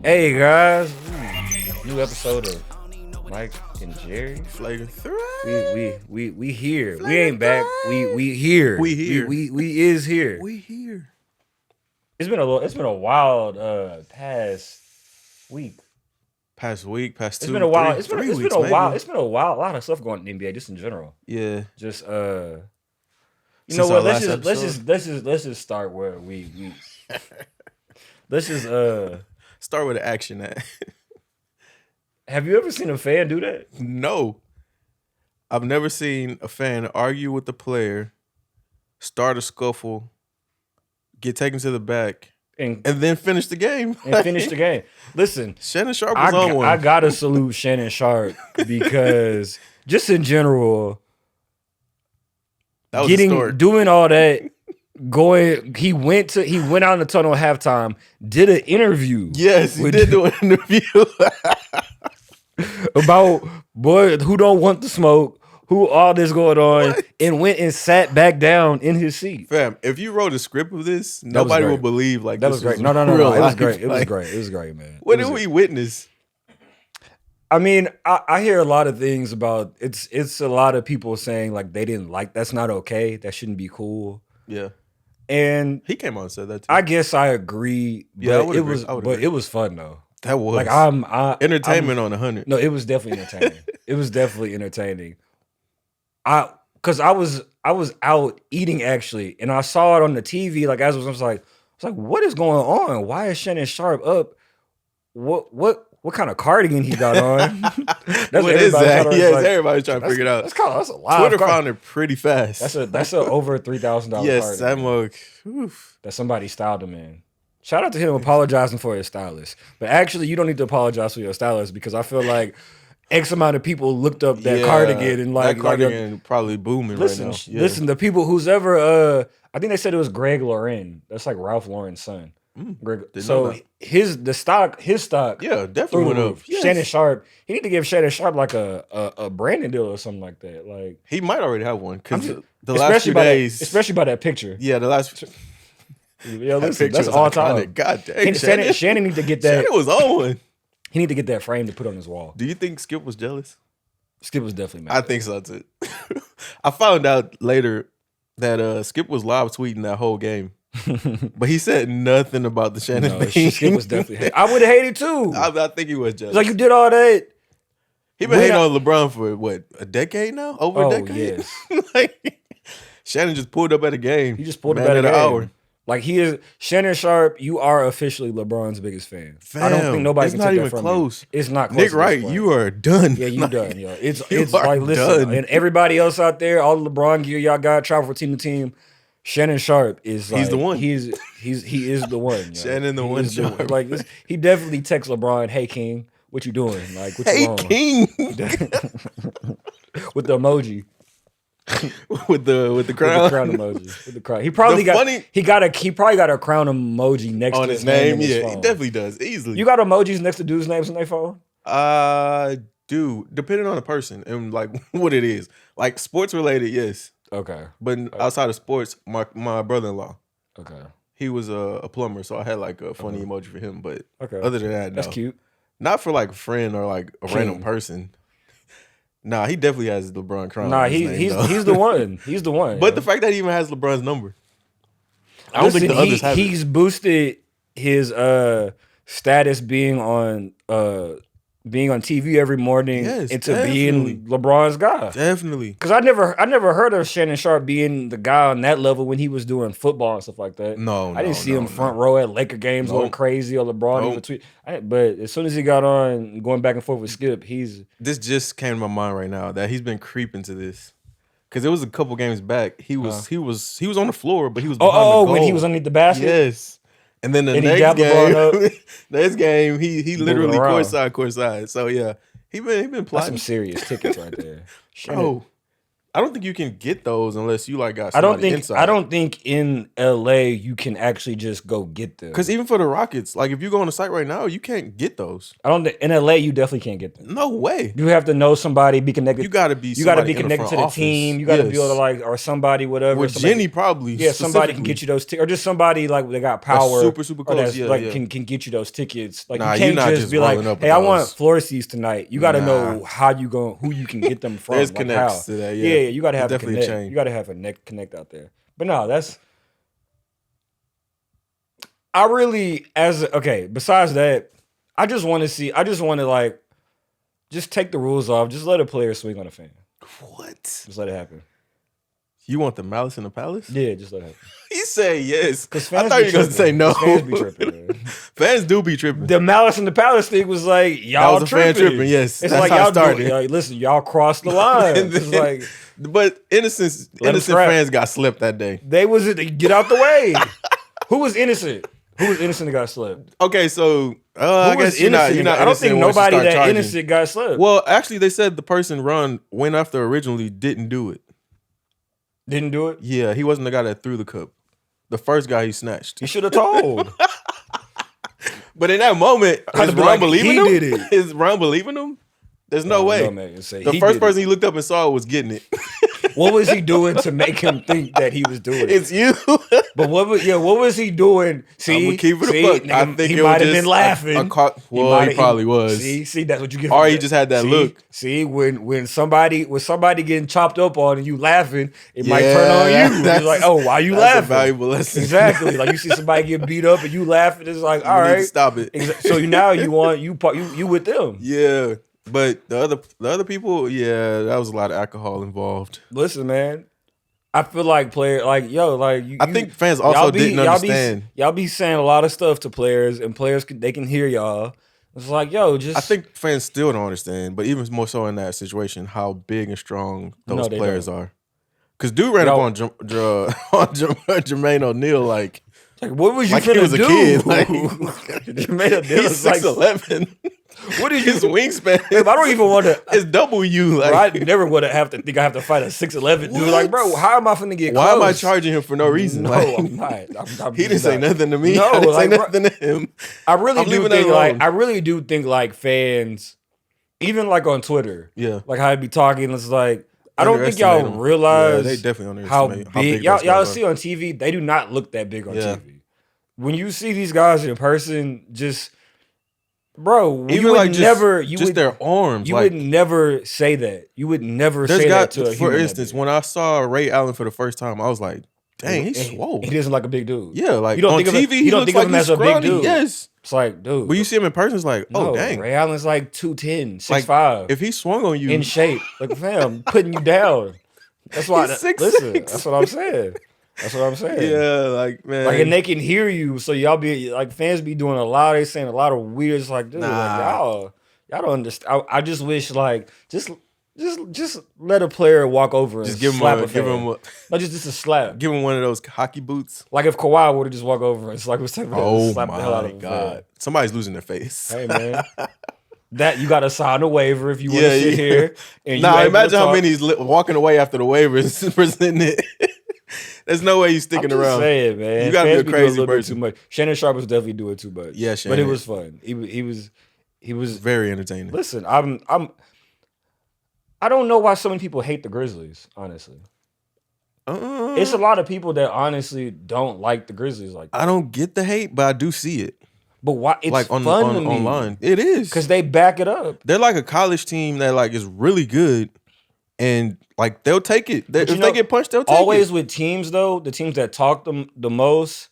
Hey guys, new episode of Mike and Jerry. Flagrant. We here. We ain't back. We here. We here. We is here. We here. It's been a wild past week. Past week, past two. It's been a while. It's been a while. It's been a while. A lot of stuff going in the NBA just in general. Yeah. Just Since know what? our Let's last just start where we let's just Start with the action. At. Have you ever seen a fan do that? No. I've never seen a fan argue with the player, start a scuffle, get taken to the back, and then finish the game. Listen, Shannon Sharpe was on one. I gotta salute Shannon Sharpe because just in general, that was doing all that, he went out in the tunnel at halftime, did an interview. Yes, he did do an interview about boy who don't want the smoke, who all this going on, and went and sat back down in his seat. Fam, if you wrote a script of this, nobody will believe like that this was great. No, It was great. It was great. It was great, man. What did we witness? I mean, I hear a lot of things about it's a lot of people saying like they didn't like that's not okay. That shouldn't be cool. Yeah. And he came on and said that too. I guess I agree. But Yeah, it was fun though. That was like entertainment on 100. No, it was definitely entertaining. It was definitely entertaining. Cause I was out eating actually, and I saw it on the TV. Like I was like, what is going on? Why is Shannon Sharpe up? What kind of cardigan he got on? That's what is that? Yes, everybody's trying to figure it out. That's a lot. Twitter found it pretty fast. That's a over $3,000. Yes, cardigan. That somebody styled him in. Shout out to him apologizing for his stylist. But actually, you don't need to apologize for your stylist because I feel like X amount of people looked up that cardigan and like that cardigan probably booming right now. Yeah. Listen, the people who's ever I think they said it was Greg Lauren. That's like Ralph Lauren's son. So his stock, yeah, definitely went up. Yes. Shannon Sharpe, he need to give Shannon Sharpe like a branding deal or something like that. Like he might already have one because the last few days, especially by that picture. Yeah, the last. Yeah, listen, that's all time. God dang, Shannon need to get that. Shannon was on one. He need to get that frame to put on his wall. Do you think Skip was jealous? Skip was definitely mad. I think so too. I found out later that Skip was live tweeting that whole game. But he said nothing about the Shannon thing. Skip was definitely I would have hated too. I think he was jealous. It's like you did all that. He been hating on LeBron for what, a decade now? Over a decade? Yes. Like, Shannon just pulled up at a game. He just pulled up at an hour. Like he is Shannon Sharpe, you are officially LeBron's biggest fan. I don't think nobody can take that from close. You. It's not close. Nick Wright, you are done. Yeah, you done. Yo. It's like listen, and everybody else out there, all the LeBron gear y'all got, travel from team to team. Shannon Sharpe is like, he's the one. He is the one. Yo. Shannon the one. Like this, he definitely texts LeBron, "Hey King, what you doing? Like what hey you on?" King, with the emoji. with the crown, with the crown emoji, with the crown. He probably got a crown emoji next on to his name. Yeah, he definitely does easily. You got emojis next to dudes' names on their phone? Do depending on the person and like what it is. Like sports related, yes. Okay, but outside of sports, my brother-in-law. Okay, he was a plumber, so I had like a funny emoji for him. But other than that, no. That's cute. Not for like a friend or like a random person. Nah, he definitely has LeBron crown. Nah, he's the one. He's the one. But the fact that he even has LeBron's number, I don't think the others have. He's boosted his status being on TV every morning into being LeBron's guy. Definitely. Because I never heard of Shannon Sharpe being the guy on that level when he was doing football and stuff like that. No, I didn't see him front row at Laker games going crazy or LeBron even tweet. But as soon as he got on going back and forth with Skip, this just came to my mind right now that he's been creeping to this. Because it was a couple games back. He was on the floor, but he was behind the goal. When he was underneath the basket? Yes. And then the next game, he literally courtside. So yeah, he been plotting. That's some serious tickets right there. Bro, I don't think you can get those unless you like got somebody inside. I don't think in LA you can actually just go get them. Because even for the Rockets, like if you go on the site right now, you can't get those. I don't think in LA you definitely can't get them. No way. You have to know somebody, be connected. You gotta be connected to the team. You gotta be able to like, or somebody, whatever. With Jenny probably. Yeah, somebody can get you those tickets, or just somebody like they got power, super close. Can get you those tickets. Like nah, you can't just be like, hey, I want floor seats tonight. You gotta know who you can get them from. There's connects to that. Yeah, you gotta have a connect. Change. You gotta have a connect out there. But no, that's. I really besides that, I just want to like just take the rules off. Just let a player swing on a fan. What? Just let it happen. You want the malice in the palace? Yeah, just let it happen. He said yes. Because I thought you were going to say no. Fans be tripping, man. Fans do be tripping. The malice in the palace thing was like, y'all tripping. Fan tripping, yes. It's that's like how y'all it started. Listen, y'all crossed the line. It's like, but innocent fans got slept that day. They get out the way. Who was innocent? Who was innocent that got slept? Okay, so I guess you're not I don't think nobody that innocent got slept. Well, actually, they said the person went after originally didn't do it. Didn't do it? Yeah, he wasn't the guy that threw the cup. The first guy he snatched. He should have told. But in that moment, is Ron believing him? Did it. Is Ron believing him? There's no way. The first person he looked up and saw was getting it. What was he doing to make him think that he was doing it? It's you. But what was he doing? See, I'm keep it a buck. I think he might have been laughing. He probably was. See, that's what you get. Or he just had that look. See, when somebody getting chopped up on and you laughing, it might turn on you. It's like, oh, why you laughing? A valuable lesson. Exactly. Like you see somebody get beat up and you laughing. It's like, all right, stop it. So now you with them. Yeah. But the other people, yeah, that was a lot of alcohol involved. Listen, man, I feel like I think fans also didn't understand. Y'all be saying a lot of stuff to players, and players they can hear y'all. It's like, I think fans still don't understand, but even more so in that situation, how big and strong those players are. Because dude ran up on Jermaine O'Neal like what was you he was do? A kid. Like, Jermaine O'Neal he's 6'11". What is his wingspan? I don't even want to. It's double you. Like, bro, I never would have to think I have to fight a 6'11" dude. Like, bro, how am I finna get close? Why am I charging him for no reason? No, like, I'm not. He didn't say nothing to me. No, I didn't say nothing to him. I really do think like fans, even like on Twitter, like how I'd be talking. It's like I don't think y'all realize they definitely how big y'all see on TV. They do not look that big on TV. When you see these guys in person, just. Bro, even like their arms. You would never say that. You would never say that to a human. For instance, when I saw Ray Allen for the first time, I was like, "Dang, he's swole." He doesn't like a big dude. Yeah, like you don't on think TV, of him, you don't think of him as a big dude. Yes, it's like, dude. But you see him in person, it's like, oh, dang. Ray Allen's like 210, 6'5". Like, if he swung on you in shape, like fam, putting you down. That's why. Listen, that's what I'm saying. That's what I'm saying. Yeah, like, man. Like, and they can hear you, so y'all be like, fans be doing a lot. They saying a lot of weird. It's like, dude, like y'all don't understand. I just wish, like, just let a player walk over and slap a fan. No, just a slap. Give him one of those hockey boots. Like if Kawhi would have just walked over, it's like, slap the hell out of him. God, somebody's losing their face. Hey man. That you got to sign a waiver if you want to sit here. And imagine how many's walking away after the waivers presenting it. There's no way he's sticking around. Saying, man. You gotta be a crazy person. Too much. Shannon Sharpe was definitely doing too much. Yeah, but it was fun. He was very entertaining. Listen, I don't know why so many people hate the Grizzlies. Honestly, it's a lot of people that honestly don't like the Grizzlies. Like I don't get the hate, but I do see it. But why? It's like fun to me. Online. It is because they back it up. They're like a college team that like is really good. And like they'll take it. If they get punched, they'll take it. Always with teams though, the teams that talk them the most,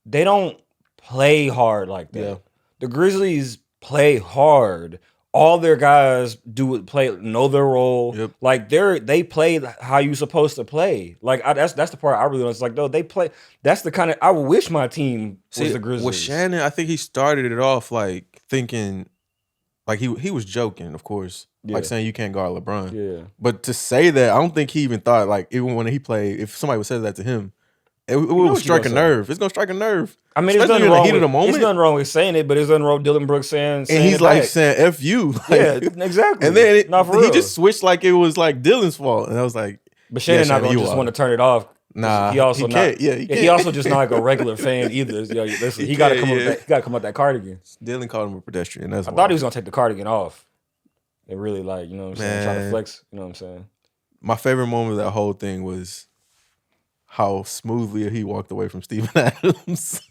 they don't play hard like that. Yeah. The Grizzlies play hard. All their guys know their role. Yep. Like they play how you supposed to play. Like that's the part I really want. It's like no, they play. That's the kind of I wish my team was the Grizzlies. With Shannon, I think he started it off like thinking, like he was joking, of course. Yeah. Like saying you can't guard LeBron. Yeah. But to say that, I don't think he even thought, like, even when he played, if somebody would say that to him, it would strike a nerve. It's going to strike a nerve. I mean, there's nothing wrong there's nothing wrong with saying it, but there's nothing wrong with Dylan Brooks saying and he's like back. saying F you. Like, yeah, exactly. And then he just switched like it was like Dylan's fault. And I was like, But Shannon not gonna just want to turn it off. Nah, he also can't. He also just not like a regular fan either. Yo, listen, he got to come up. He got to come out that cardigan. Dylan called him a pedestrian. I thought he was gonna take the cardigan off and really like, you know what I'm saying, try to flex. You know what I'm saying. My favorite moment of that whole thing was how smoothly he walked away from Steven Adams.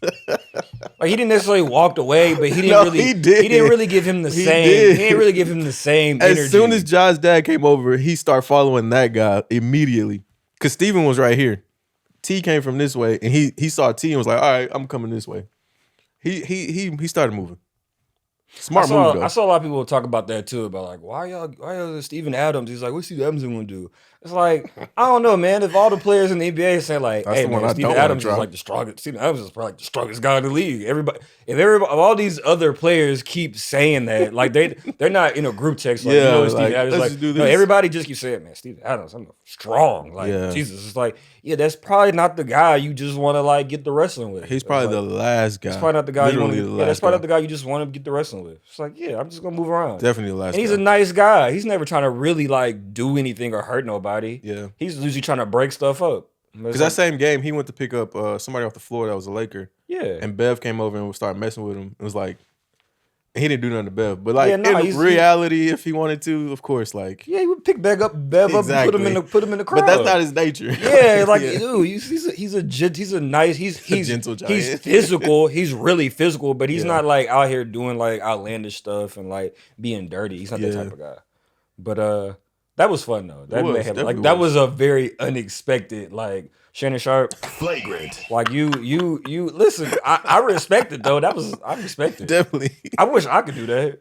Like he didn't necessarily walk away, but he didn't really. He didn't really give him the same. He didn't really give him the same. As soon as Josh's dad came over, he started following that guy immediately because Steven was right here. T came from this way, and he saw T and was like, "All right, I'm coming this way." He started moving. Smart move, though. I saw a lot of people talk about that too, about like, why y'all Steven Adams? He's like, what's Steven Adams gonna do? It's like, I don't know, man. If all the players in the NBA say like, hey man, Steven Adams is like the strongest. Steven Adams is probably like the strongest guy in the league. If all these other players keep saying that, like they're not in a group text like, Steven Adams like, no, everybody just keeps saying, man, Steven Adams, I'm strong. Like Jesus, it's like, yeah, that's probably not the guy you just want to like get the wrestling with. He's probably the last guy. He's probably not the guy you want to. That's probably not the guy you just want to get the wrestling with. It's like, yeah, I'm just gonna move around. Definitely the last. And he's a nice guy. He's never trying to really like do anything or hurt nobody. Yeah, he's usually trying to break stuff up. Because that same game, he went to pick up somebody off the floor that was a Laker. Yeah, and Bev came over and started messing with him. It was like. He didn't do nothing to Bev, but like in reality, if he wanted to, of course, like he would pick Bev up and put him in the crowd. But that's not his nature. Yeah, like dude, he's a nice, he's gentle giant. He's physical. He's really physical, but he's not like out here doing like outlandish stuff and like being dirty. He's not that type of guy. But that was fun though. That was a very unexpected like. Shannon Sharpe, Flagrant. Like you listen. I respect it though. I respect it. Definitely. I wish I could do that.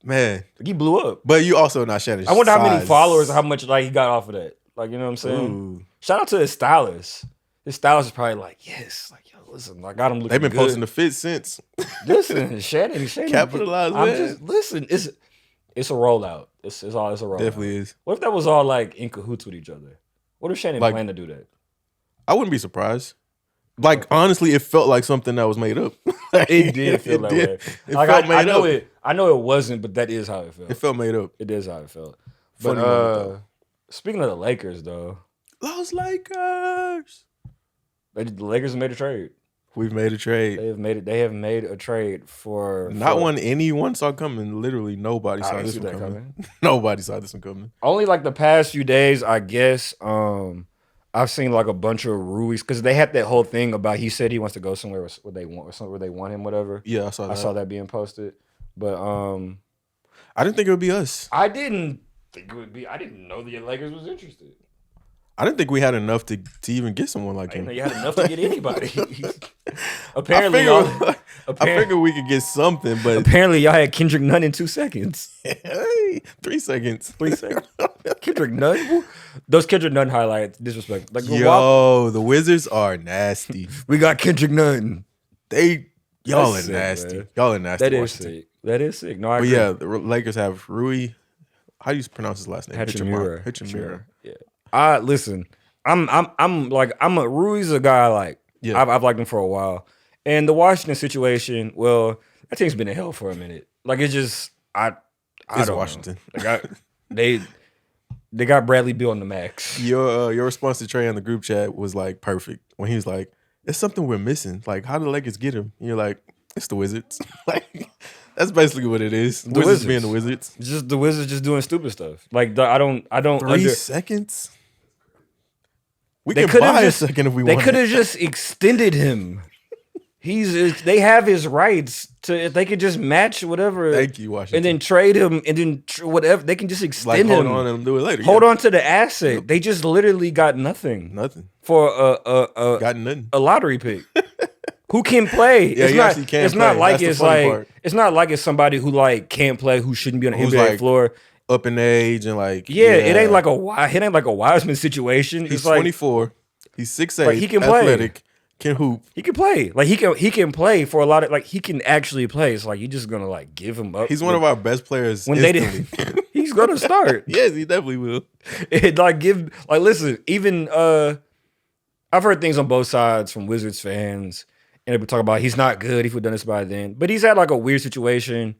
Man, he blew up. But you also not Shannon. I wonder how many followers, how much like he got off of that. Like you know what I'm saying. Ooh. Shout out to his stylist. His stylist is probably like, yes, like yo, listen, I got him looking. They've been good. Posting the fit since. Listen, Shannon, capitalized. Listen, it's a rollout. It's a rollout. Definitely is. What if that was all like in cahoots with each other? What if Shannon planned to do that? I wouldn't be surprised. Like honestly, it felt like something that was made up. It did feel that way. It felt made up. I know it wasn't, but that is how it felt. It felt made up. It is how it felt. But speaking of the Lakers, though, Los Lakers. The Lakers have made a trade. We've made a trade. They have made a trade for one anyone saw coming. Literally nobody saw this one coming. Nobody saw this one coming. Only like the past few days, I guess. I've seen like a bunch of Rui's because they had that whole thing about he said he wants to go somewhere where they want or somewhere where they want him, whatever. Yeah, I saw that being posted. But I didn't think it would be us. I didn't think it would be. I didn't know the Lakers was interested. I didn't think we had enough to even get someone like him. I didn't think you had enough to get anybody. Apparently, I figured we could get something, but apparently y'all had Kendrick Nunn in 2 seconds. Hey, 3 seconds. 3 seconds. Kendrick Nunn? Those Kendrick Nunn highlights, disrespect. Like, the Wizards are nasty. We got Kendrick Nunn. Y'all are nasty. Man. Y'all are nasty. That is sick. That is sick. No, I agree. Yeah, the Lakers have Rui. How do you pronounce his last name? Hachimura. Yeah. Listen. Rui's a guy like. Yeah. I've liked him for a while, and the Washington situation. Well, that team's been in hell for a minute. Like it's just I don't Washington. Like they got Bradley Beal on the max. Your response to Trey on the group chat was like perfect when he was like, "It's something we're missing. Like, how did the Lakers get him?" And you're like, "It's the Wizards." Like, that's basically what it is. The Wizards being the Wizards. Just the Wizards just doing stupid stuff. Like I don't. 3 seconds. We could buy a second if we wanted. They could have just extended him. They have his rights to. They could just match whatever. Thank you, Washington. And then trade him, and then whatever. They can just extend him. Hold on and do it later. Hold on to the asset. Yep. They just literally got nothing. Nothing for a lottery pick. Who can play? Yeah, it's not like it's not like it's somebody who like can't play, who shouldn't be on the NBA floor. Up in age and like it ain't like a Wiseman situation. He's like 24. He's 6'8". Like he can athletic, play. Can hoop. He can play. Like he can play for a lot of like he can actually play. It's like you're just gonna like give him up. He's one of our best players. When instantly. They didn't, he's gonna start. Yes, he definitely will. Listen. Even I've heard things on both sides from Wizards fans, and they talk about he's not good. He would have done this by then, but he's had like a weird situation.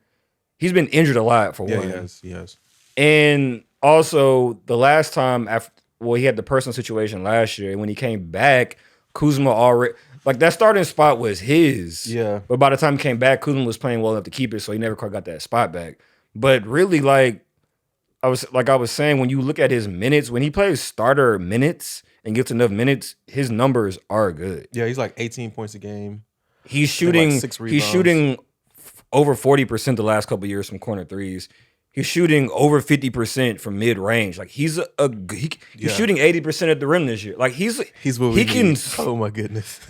He's been injured a lot for one. He has. And also, the last time after well, he had the personal situation last year, and when he came back, Kuzma already like that starting spot was his. Yeah. But by the time he came back, Kuzma was playing well enough to keep it, so he never quite got that spot back. But really, like I was saying, when you look at his minutes, when he plays starter minutes and gets enough minutes, his numbers are good. Yeah, he's like 18 points a game. He's I think like shooting. 6 He's rebounds. shooting over 40% the last couple of years from corner threes. He's shooting over 50% from mid range. Like he's he's shooting 80% at the rim this year. Like he's what he we can. need. Oh my goodness.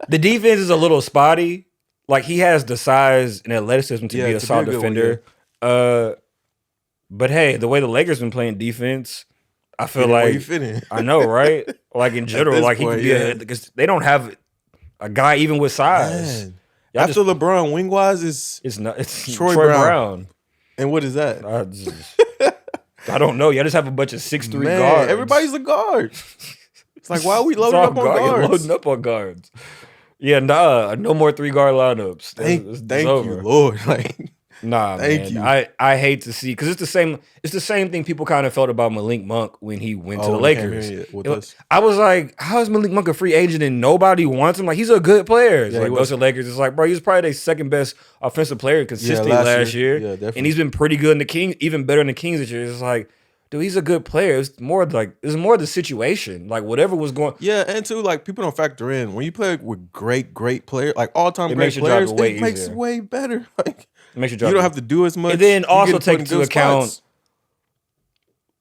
The defense is a little spotty. Like he has the size and athleticism to be a solid defender. But hey, the way the Lakers been playing defense, I feel like you fit in. I know, right? Like in general, like point, he could be because they don't have a guy even with size. Man. After LeBron, wing wise is It's not. It's Troy Troy Brown. Brown. and what is that? I don't know. Y'all just have a bunch of 6'3" Man, guards. everybody's a guard. It's like, why are we It's loading all up on guard- guards? Loading up on guards. Yeah, nah. No more 3-guard lineups. Thank you, over. Lord. Like, Nah, Thank man. you. I hate to see because it's the same. It's the same thing people kind of felt about Malik Monk when he went to the he came Lakers. here with us. I was like, how is Malik Monk a free agent and nobody wants him? Like he's a good player. It's Yeah, like he goes was. to the Lakers. It's like, bro, he's probably their second best offensive player consistently last year. Yeah, definitely. And he's been pretty good in the Kings, even better in the Kings this year. It's like, dude, he's a good player. It's more the situation. Like whatever was going. Yeah, and too, like, people don't factor in when you play with great players, like all-time It great makes your job players, way it makes easier. it way better. Like, It makes your you job don't have to do as much. And then You also get put take in into good account spots.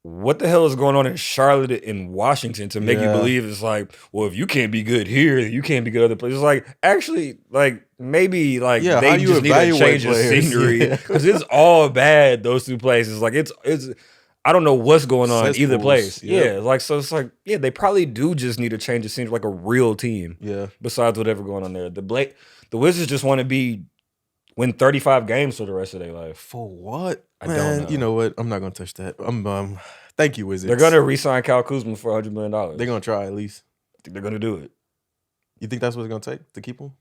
what the hell is going on in Charlotte and Washington to make you Yeah. believe it's like, well, if you can't be good here, you can't be good other places. It's like, actually, like maybe like Yeah, how they you just need a evaluate change of players. scenery Yeah. because it's all bad. Those two places, like it's. I don't know what's going on either Cesspools, place. yep. Yeah, like so it's like they probably do just need a change of scenery, like a real team. Yeah. Besides whatever going on there, the Wizards just want to win 35 games for the rest of their life. For what? I don't Man, know. you know what? I'm not gonna touch that. Thank you, Wizards. They're gonna re-sign Kyle Kuzma for $100 million. They're gonna try at least. I think they're gonna do it. You think that's what it's gonna take to keep him?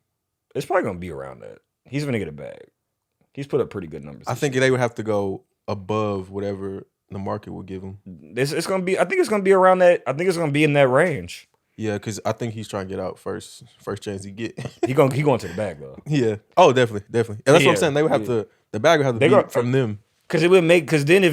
It's probably gonna be around that. He's gonna get a bag. He's put up pretty good numbers. I think they would have to go above whatever the market would give him. it's gonna be. I think it's gonna be around that. I think it's gonna be in that range. Yeah, because I think he's trying to get out first chance he get. He going to the bag though. Yeah. Oh, definitely. And that's what Yeah, I'm saying. They would have to. The bag would have to They be go- from them. Because it would make. Because then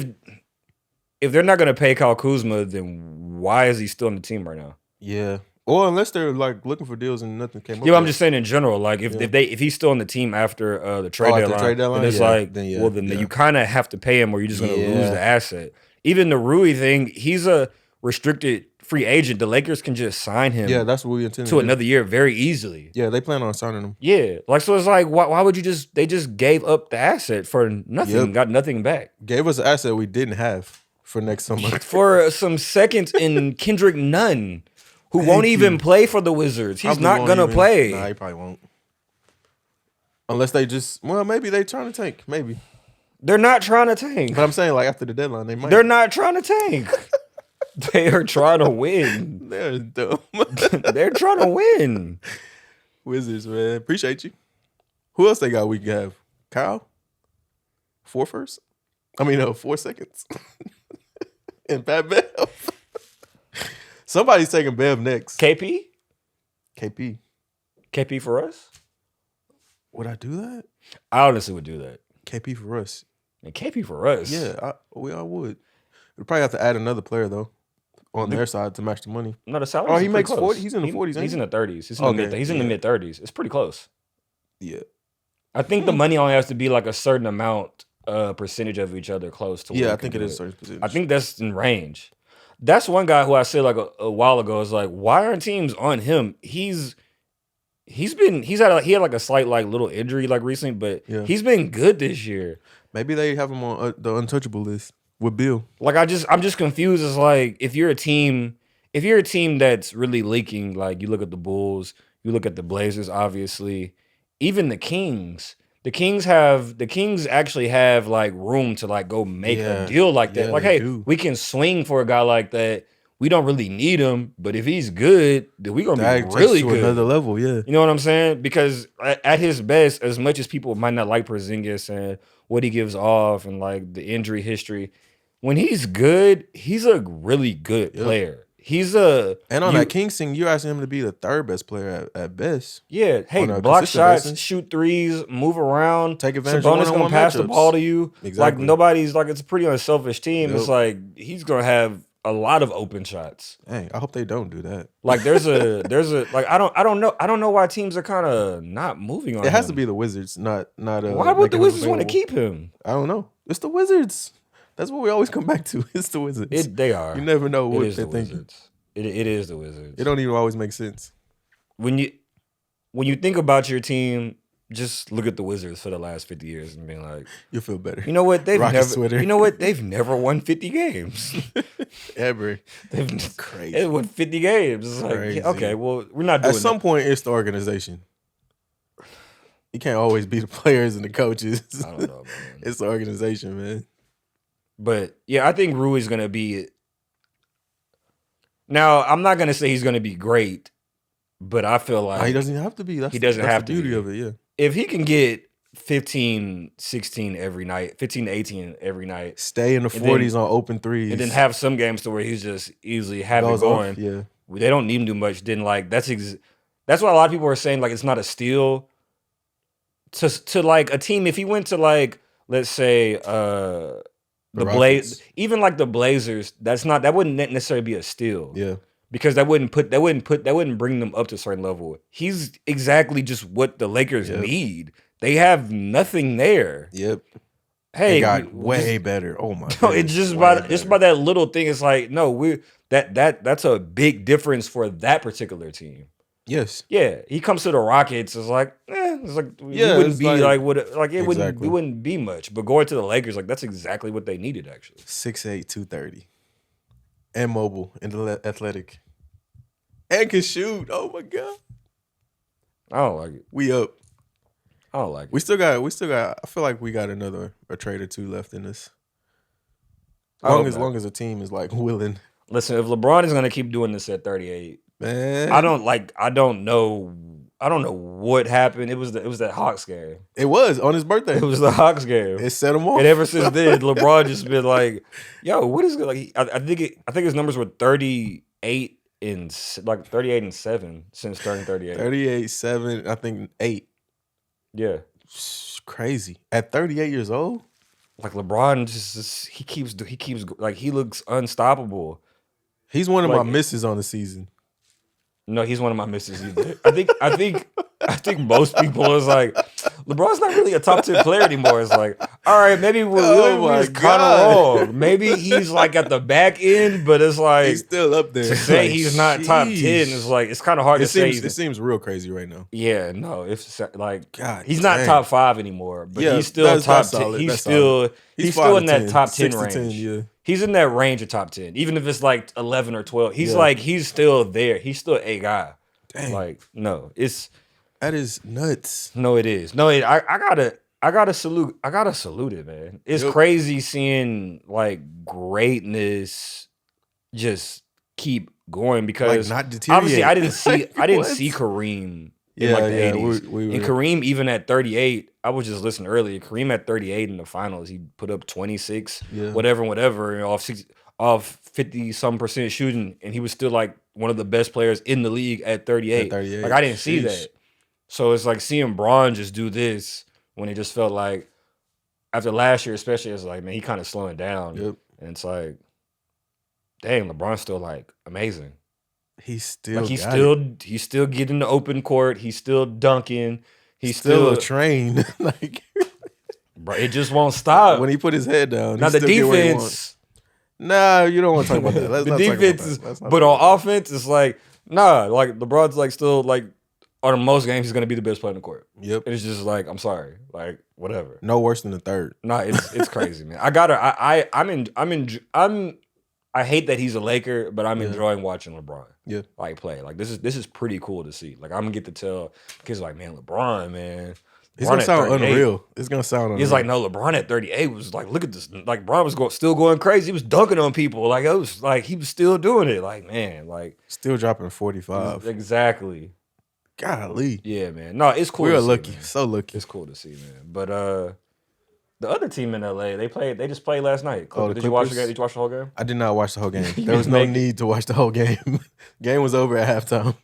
if they're not gonna pay Kyle Kuzma, then why is he still on the team right now? Yeah. Or unless they're like looking for deals and nothing came up. Yeah, I'm yet. just saying in general. Like if he's still on the team after the trade after the deadline, trade deadline? then it's Yeah, like then yeah, well then yeah. you kind of have to pay him or you're just gonna lose Yeah. the asset. Even the Rui thing, he's a restricted free agent. The Lakers can just sign him Yeah, that's what we intended. to another year very easily. Yeah, they plan on signing him. Yeah, like so it's like why would you they just gave up the asset for nothing, Yep. got nothing back Gave us an asset we didn't have for next summer. for some seconds in Kendrick Nunn, who Thank won't even you. play for the Wizards. He's Probably not won't gonna even- play. Nah, he probably won't. Unless they just maybe they trying to tank. Maybe. They're not trying to tank. But I'm saying like after the deadline they might. They're not trying to tank. They are trying to win. They're dumb. They're trying to win. Wizards, man. Appreciate you. Who else they got we can have? Kyle? 4 first? 4 seconds. And Pat Bev. Somebody's taking Bev next. KP? KP. KP for us? Would I do that? I honestly would do that. KP for us. And KP for us. Yeah, I would. We'd probably have to add another player though on their side to match the money. No, the salary. Oh, he makes 40. He's in the 40s. He's in the 30s. He's in Okay, the mid. He's in the yeah. mid 30s. It's pretty close. Yeah. I think the money only has to be like a certain amount, percentage of each other close to. where Yeah, you I can think it do is a certain percentage. I think that's in range. That's one guy who I said like a while ago is like, why aren't teams on him? He had like a slight like little injury like recently, but Yeah. he's been good this year. Maybe they have him on the untouchable list with Bill. Like I'm just confused. It's like if you're a team that's really leaking, like you look at the Bulls, you look at the Blazers, obviously, even the Kings. The Kings actually have like room to like go make Yeah. a deal like that. Yeah, like, they hey, do. we can swing for a guy like that. We don't really need him, but if he's good, then we're gonna That be takes really to good. another level, yeah. You know what I'm saying? Because at his best, as much as people might not like Porzingis and what he gives off and like the injury history, when he's good, he's a really good player. He's a and on that Kings thing, you're asking him to be the third best player at best. Yeah, hey, block shots, shoot threes, move around, take advantage. Sabonis of gonna pass the ball to you. Exactly. Like nobody's like it's a pretty unselfish team. It's like he's gonna have a lot of open shots. Hey, I hope they don't do that. Like there's a like I don't know why teams are kind of not moving on. It has to be the Wizards, not. Why would the Wizards want to keep him? I don't know. It's the Wizards. That's what we always come back to. It's the Wizards. They are. You never know what they're thinking. It is the Wizards. It don't even always make sense. When you think about your team, just look at the Wizards for the last 50 years and be like, you'll feel better. You know what? They've never won 50 games. Ever. Crazy. They won 50 games. It's like, okay, well, we're not doing At some point, it's the organization. You can't always be the players and the coaches. I don't know, man. It's the organization, man. But yeah, I think Rui's gonna be. Now, I'm not gonna say he's gonna be great, but I feel like he doesn't have to be. He doesn't have the beauty of it. Yeah. If he can get 15, 16 every night, 15 to 18 every night, stay in the 40s on open threes, and then have some games to where he's just easily have it going. Yeah. They don't need him to do much. Then like that's why a lot of people are saying like it's not a steal. To like a team, if he went to like let's say the Blazers, even like the Blazers, that wouldn't necessarily be a steal. Yeah. Because that wouldn't bring them up to a certain level. He's exactly just what the Lakers need. They have nothing there. Yep. Hey, they got way better. Oh my god. It's just about that little thing. It's like, no, that's a big difference for that particular team. Yes. Yeah. He comes to the Rockets, it's like, it wouldn't be it wouldn't be much. But going to the Lakers, like that's exactly what they needed, actually. 6'8", 230. And mobile and athletic. And can shoot. Oh my god. I don't like it. We up. I don't like it. We still got I feel like we got a trade or two left in this. As long as the team is like willing. Listen, if LeBron is gonna keep doing this at 38, man, I don't know what happened. It was that Hawks game. It was on his birthday. It was the Hawks game. It set him off. And ever since then, LeBron just been like, "Yo, what is like?" I think his numbers were 38 and 7 since turning 38. 38, 7, I think 8. Yeah, crazy at 38 years old. Like LeBron he keeps like he looks unstoppable. He's one of my misses on the season. No, he's one of my misses either. I think most people is like, LeBron's not really a top 10 player anymore. It's like, all right, maybe we're kind of wrong. Maybe he's like at the back end, but it's like he's still up there. To say he's not top 10 is like it's kind of hard to say. It seems real crazy right now. Yeah, no, it's like God, he's not top 5 anymore, but he's still top 10. He's still in that top 10 range. 10, yeah. He's in that range of top 10, even if it's like 11 or 12. He's still there. He's still a guy. Dang. Like that is nuts. No, it is. No, I gotta salute it, man. It's crazy seeing like greatness just keep going because like not deteriorate. obviously I didn't see Kareem in like the 80s. And Kareem, even at 38, I was just listening earlier. Kareem at 38 in the finals, he put up 26, whatever, and off 50-some% shooting, and he was still like one of the best players in the league at 38. Like I didn't see that. So it's like seeing Bron just do this when it just felt like after last year, especially, it's like, man, he kind of slowing down. Yep. And it's like, dang, LeBron's still like amazing. He's still getting the open court. He's still dunking. He's still a train. Like, bro, it just won't stop. When he put his head down, now the defense. Nah, you don't want to talk about that. The defense is, but on offense, it's like like LeBron's like still like on most games he's gonna be the best player in the court. Yep. And it's just like, I'm sorry, like whatever. No worse than the third. Nah, it's crazy, man. I hate that he's a Laker, but I'm enjoying watching LeBron. Yeah. Like play. Like this is pretty cool to see. Like I'm gonna get to tell kids like, man, LeBron, man. It's gonna sound unreal. It's gonna sound unreal. He's like, no, LeBron at 38 was like, look at this. Like LeBron was still going crazy. He was dunking on people. Like it was like he was still doing it. Like, man, like still dropping 45. Exactly. Golly. Yeah, man. No, it's cool. We're lucky. So lucky. It's cool to see, man. But The other team in LA, they just played last night. Oh, the Did you watch the Clippers? game? Did you watch the whole game? I did not watch the whole game. You There was didn't no make it. need to watch the whole game. Game was over at halftime.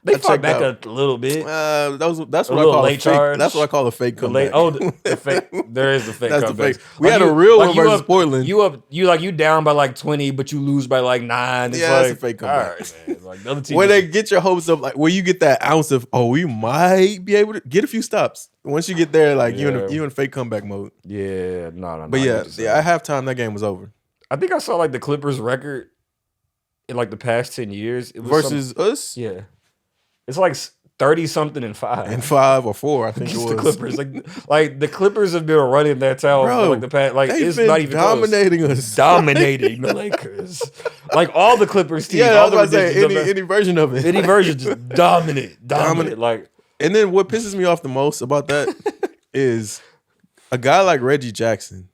They I fought checked back out. a little bit. That's what I little call a late fake. charge. That's what I call a fake The late, comeback. the fake. There is the fake. That's the comebacks. fake. We had a real one versus Portland. You down by like 20, but you lose by like 9. It's Yeah, like, that's a fake all comeback. right, man. Like the other team. Where they get your hopes up, like where you get that ounce of, we might be able to get a few stops. Once you get there, like you in fake comeback mode. Yeah, no. But yeah, at halftime that game was over. I think I saw like the Clippers record in like the past 10 years. It was Versus us? Yeah. It's like 30 something and 5. And 5 or 4, I think it Against was. the Clippers. Like the Clippers have been running that town for like the past, like they've it's been not even dominating close. us. Dominating the Lakers. Like all the Clippers teams. Yeah, I all was the about to say ridiculous- any version of it. any version just dominant. Like And then what pisses me off the most about that is a guy like Reggie Jackson.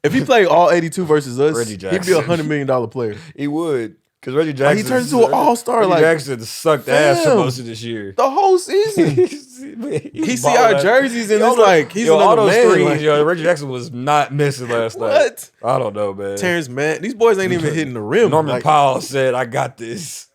If he played all 82 versus us, Reggie he'd be Jackson. $100 million player. he would. Because Reggie Jackson. He turned into an all-star. Reggie Like Jackson sucked ass for fam. most of this year. the whole season. He see our jerseys and it's like he's all another those man. threes, Like, Reggie Jackson was not missing last night. what? I don't know, man. Terrence Mann. These boys ain't even hitting the rim. Norman Like, Powell said, "I got this."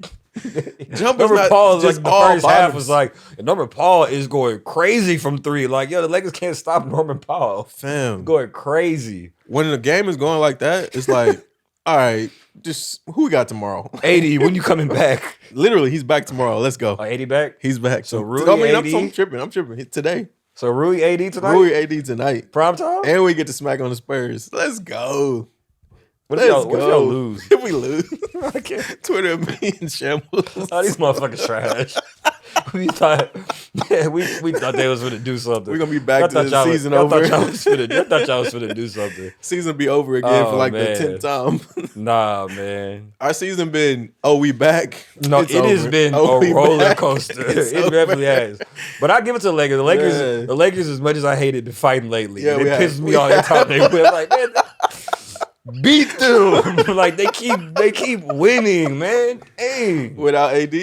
Jumper's Norman not Powell is like just the all first half bottoms. was like Norman Powell is going crazy from 3. Like, yo, the Lakers can't stop Norman Powell. Fam. Going crazy. When the game is going like that, it's like, all right, just who we got tomorrow? 80, when you coming back? Literally, he's back tomorrow. Let's go. 80 back? He's back. So So Rui I'm AD? tripping. I'm tripping today. So Rui AD tonight? Rui AD tonight. Prime time? And we get to smack on the Spurs. Let's go. What if Let's y'all lose? If we lose, I can't. Twitter me in shambles. Oh, these motherfuckers trash. we thought they was gonna do something. We're gonna be back to thought the y'all season I over. thought y'all was gonna do something. Season be over again Oh, for like man. the 10th time. Nah, man. Our season been, we back. No, It's it has over. been We a roller back. coaster. It's It over. definitely has. But I give it to the Lakers. Yeah. The Lakers, as much as I hated the fighting lately, Yeah, it we have. pisses me off every time they win. Like, man, beat them. Like they keep winning, man. Dang. Without AD.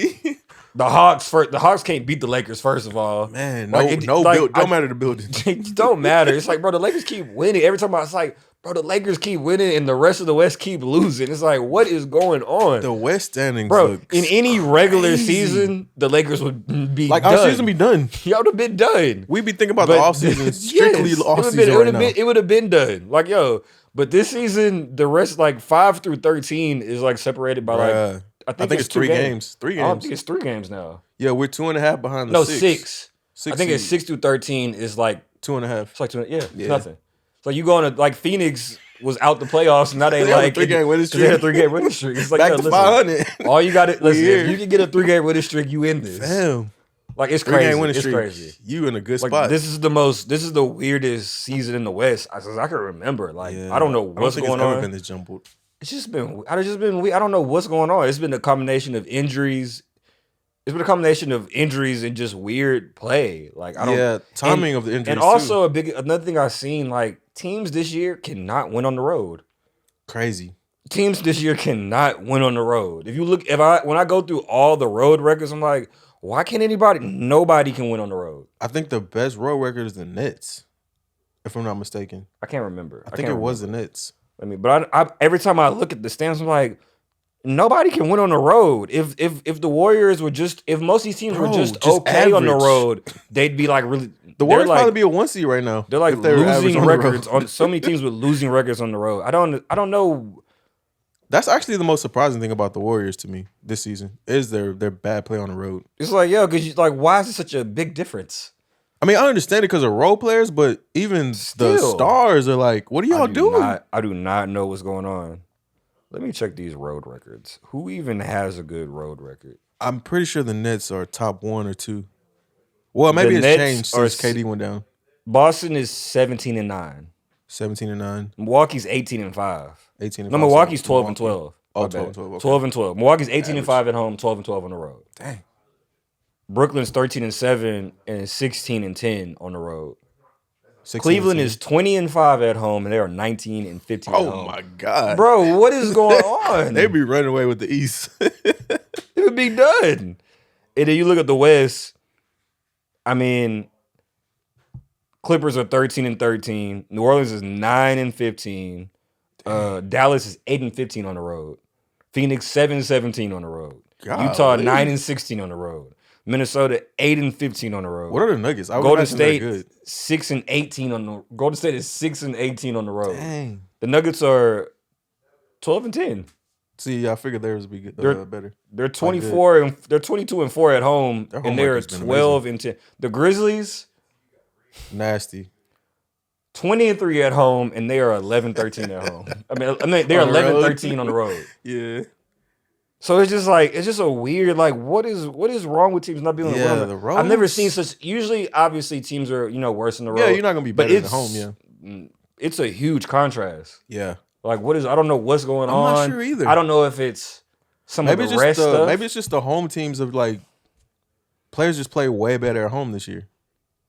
The Hawks can't beat the Lakers, first of all. Man, Like, don't matter the building. It don't matter. It's like, bro, the Lakers keep winning. Every time it's like, bro, the Lakers keep winning and the rest of the West keep losing. It's like, what is going on? The West standings Bro, look in any regular crazy. season, the Lakers would be like done. our season be done. Y'all would have been done. We be thinking about But the off season strictly off season right now. It would have been done. Like, yo, but this season, the rest, like 5 through 13, is like separated by Bruh. like I think it's 3 games. 3 I don't games. think it's 3 games now. Yeah, we're 2.5 behind the No, 6. 6. I think it's 6 through 13 is like 2.5. it's like 2. Yeah, it's Yeah. nothing. It's like you going to like Phoenix was out the playoffs and now they They have a like 3-game winning 'cause they had a streak. 3-game winning streak. It's like Back yo, to listen, 500. all you got to listen. here. If you can get a 3-game winning streak, you in this. Damn. Like it's 3-game crazy. winning It's streak. crazy. You in a good Like spot. this is the weirdest season in the West as I can remember. Like Yeah. I don't know I don't what's think going it's ever on. been this jumbled. It's just been I don't know what's going on. It's been a combination of injuries. It's been a combination of injuries and just weird play. Like I don't. Yeah, timing of the injuries And also another thing I've seen, like teams this year cannot win on the road. Crazy. Teams this year cannot win on the road. If you look, when I go through all the road records, I'm like, why can't nobody can win on the road? I think the best road record is the Nets, if I'm not mistaken. I can't remember. I think it was the Nets. But I every time I look at the stands, I'm like, nobody can win on the road. If the Warriors were if most of these teams were Bro, just just okay on the average. road, they'd be like really. The they're Warriors like, probably be a 1 seed right now. They're like if they were average losing on the road. records on so many teams with losing records on the road. I don't know. That's actually the most surprising thing about the Warriors to me this season is their bad play on the road. It's like, yo, because like, why is it such a big difference? I mean, I understand it because of role players, but even the Still. stars are like, what are y'all doing? I do not know what's going on. Let me check these road records. Who even has a good road record? I'm pretty sure the Nets are top 1 or 2. Well, maybe The it's Nets changed are since KD went down. Boston is 17-9. 17-9, Milwaukee's 18-5. 18. No, Milwaukee's 12-12. Oh, My 12 bad. 12. Okay. 12-12. Milwaukee's 18-5 at home, 12-12 on the road. Dang. Brooklyn's 13-7 and 16-10 on the road. 16 Cleveland and is 20-5 at home, and they are 19-15 at 10. Oh home. my God. Bro, what is going on? They be running away with the East. It would be done. And then you look at the West. I mean, Clippers are 13-13. New Orleans is 9-15. Dallas is 8-15 on the road. Phoenix 7-17 on the road. Utah 9-16 on the road. Minnesota 8-15 on the road. What are the Nuggets? Golden State 6-18 on the. Golden State is 6-18 on the road. Dang. The Nuggets are 12-10. See, I figured theirs would be good, better. They're 24 and they're 22-4 at home, and they're 12-10. The Grizzlies nasty. 20-3 at home, and they are 11-13 at home. I mean they're 11-13 on the road. Yeah. So it's just a weird, like, what is wrong with teams not being on the road? I've never seen such. Usually, obviously, teams are worse on the road. Yeah, you're not gonna be better at home. Yeah, it's a huge contrast. Yeah. Like, what is? I don't know what's going on. I'm not sure either. I don't know if it's some of the rest stuff. Maybe it's just the home teams of like players just play way better at home this year.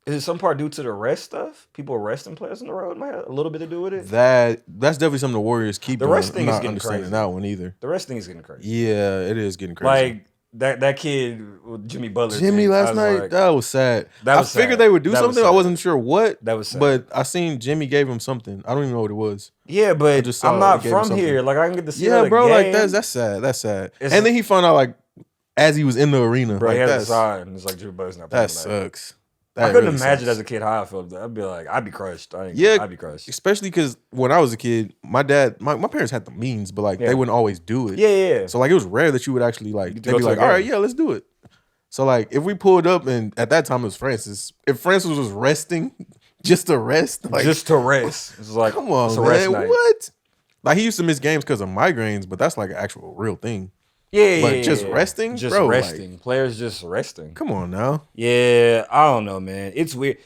Is it some part due to the rest stuff? People resting players on the road might have a little bit to do with it. That's definitely something the Warriors keep. The rest doing. thing is I'm not getting understanding crazy. that one either. The rest thing is getting crazy. Yeah, it is getting crazy. Like that kid with Jimmy Butler. Jimmy last night, like, that was sad. That was I figured sad. they would do That was something. I sad. wasn't sure what. That was sad. But I seen Jimmy gave him something. I don't even know what it was. Yeah, but just saw I'm not he gave him from something. here. Like, I can get to see Yeah, that bro. game. Like that's sad. That's sad. And then he found out like as he was in the arena. Bro, like, he had a that's, sign. It's like Jimmy Butler's not playing that tonight. sucks. I That couldn't really imagine sucks. as a kid how I felt. I'd be like, I'd be crushed. I'd be crushed. Especially because when I was a kid, my parents had the means, but like they wouldn't always do it. Yeah. So like it was rare that you would actually like they'd go be to a like, all right, game. yeah, let's do it. So like if we pulled up and at that time it was Francis, if Francis was resting just to rest, like just to rest. It's like, come on, it's a rest man, night. what? Like he used to miss games because of migraines, but that's like an actual real thing. Yeah, But just resting, just bro, resting. like, Players just resting. come on now. Yeah, I don't know, man. It's weird.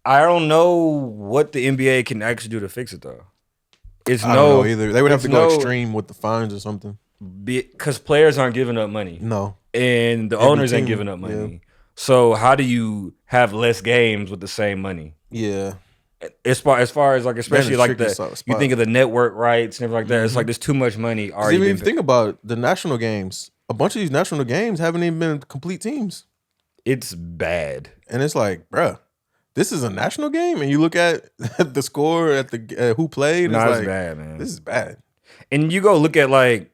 I don't know what the NBA can actually do to fix it though. I don't know either. They would have to go extreme with the fines or something. Because players aren't giving up money. No. And the owners ain't giving up money. Yeah. So how do you have less games with the same money? Yeah. As far as like, especially like you think of the network rights and everything like that. Mm-hmm. It's like there's too much money already. Even if you think about the national games, a bunch of these national games haven't even been complete teams. It's bad. And it's like, bruh, this is a national game, and you look at the score at the who played. It's bad, man. This is bad. And you go look at like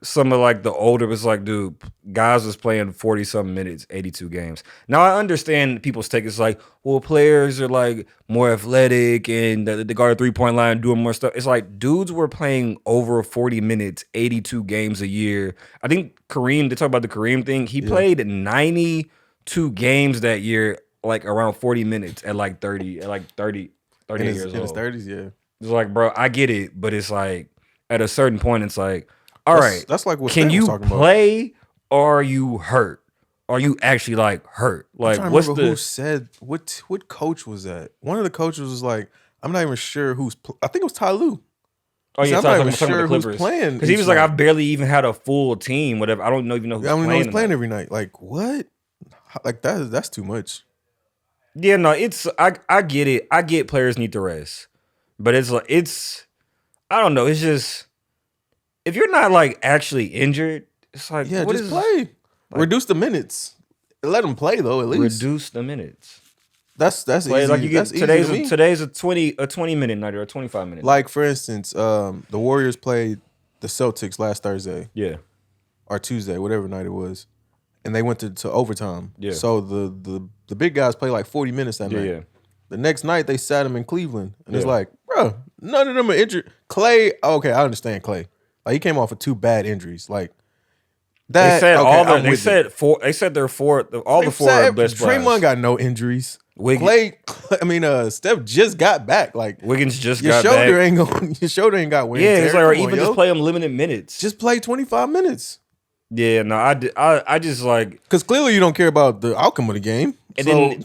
some of like the older, it's like, dude, guys was playing 40-something minutes, 82 games. Now I understand people's take. It's like, well, players are like more athletic and they guard 3-point line, doing more stuff. It's like dudes were playing over 40 minutes, 82 games a year. I think Kareem, they talk about the Kareem thing. He played 92 games that year, like around 40 minutes at like 30 years old. In his 30s, yeah. It's like, bro, I get it, but it's like at a certain point, it's like, all right, that's like what can Stan you was talking about. play or are you hurt? Are you actually like hurt? Like, what's who said what coach was that? One of the coaches was like, I'm not even sure who's. I think it was Ty Lue. Oh yeah, I'm not even sure who's playing because he was like, I've barely even had a full team. Whatever, I don't even know who's I don't playing. know who's playing every night. Like what? Like that's too much. Yeah, no, it's I get it. I get players need to rest, but it's like I don't know. It's just if you're not like actually injured, it's like just play. Like, reduce the minutes. Let them play though. At least reduce the minutes. That's play, easy. Like you get today's today's a 20-minute night or a 25-minute. Like for instance, the Warriors played the Celtics last Thursday. Yeah. Or Tuesday, whatever night it was, and they went to overtime. Yeah. So the big guys played like 40 minutes that night. Yeah. The next night they sat them in Cleveland, and it's like, bro, none of them are injured. Clay, okay, I understand Clay. Like he came off of 2 bad injuries. Like that. They said four. They said they're four. All the four are best players. Draymond got no injuries. Steph just got back. Like Wiggins just your got shoulder back. Your shoulder ain't got wear. Yeah, it's like, or Come even on, just play them limited minutes. Just play 25 minutes. Yeah, no, I just like because clearly you don't care about the outcome of the game. And then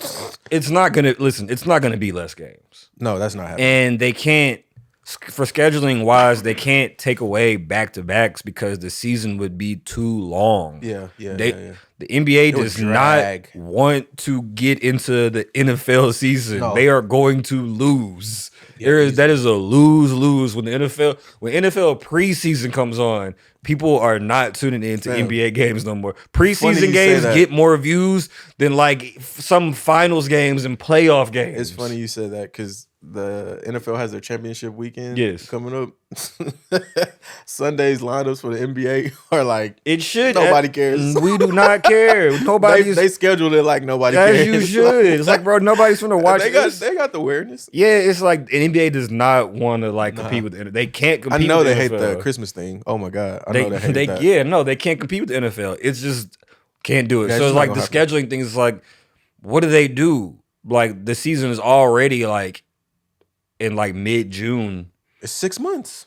it's not gonna be less games. No, that's not happening. And they can't for scheduling wise, they can't take away back to backs because the season would be too long. Yeah. The NBA does not want to get into the NFL season. No. They are going to lose. Yeah, that is a lose when the NFL preseason comes on. People are not tuning into NBA games no more. Preseason games get more views than like some finals games and playoff games. It's funny you said that because the NFL has their championship weekend coming up. Sunday's lineups for the NBA are like it should. Nobody cares. We do not care. Nobody. They scheduled it like nobody cares. As you should. It's like, bro, nobody's gonna watch this. They got the awareness. Yeah, it's like the NBA does not want to like compete with the NFL. They can't compete. I know with they the hate NFL. the Christmas thing. Oh my god, I know they hate that. Yeah, no, they can't compete with the NFL. It's just can't do it. So it's like the scheduling thing is like, what do they do? Like the season is already like in like mid-June. It's 6 months.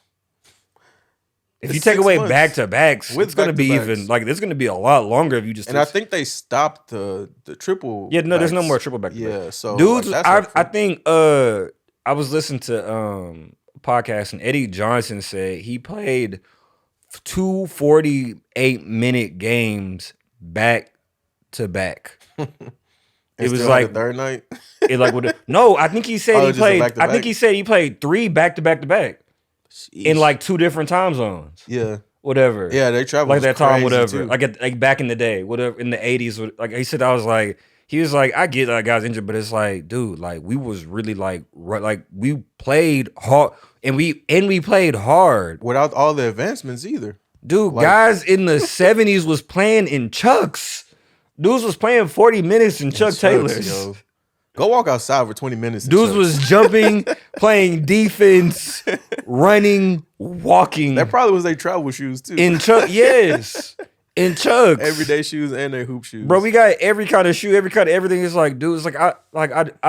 If you take away back to backs, it's gonna be even like it's gonna be a lot longer if you just. And I think they stopped the triple. Yeah, no, there's no more triple back. Yeah, so dudes, like, I think I was listening to a podcast and Eddie Johnson said he played 2 48-minute games back to back. It was like the third night. No, I think he said he played. I think he said he played 3 back to back to back in like 2 different time zones. Yeah, whatever. Yeah, they travel like that time, whatever. Like back in the day, whatever in the 80s. Like he said, he was like, I get that guys injured, but it's like, dude, like we was really like we played hard and we played hard without all the advancements either. Dude, like, guys in the 70s was playing in Chucks. Dudes was playing 40 minutes in Chuck Taylors. Yo. Go walk outside for 20 minutes. Dudes was jumping, playing defense, running, walking. That probably was their travel shoes too. In Chuck, yes. In Chucks. Everyday shoes and their hoop shoes. Bro, we got every kind of shoe, every kind of everything. It's like, dude, it's like I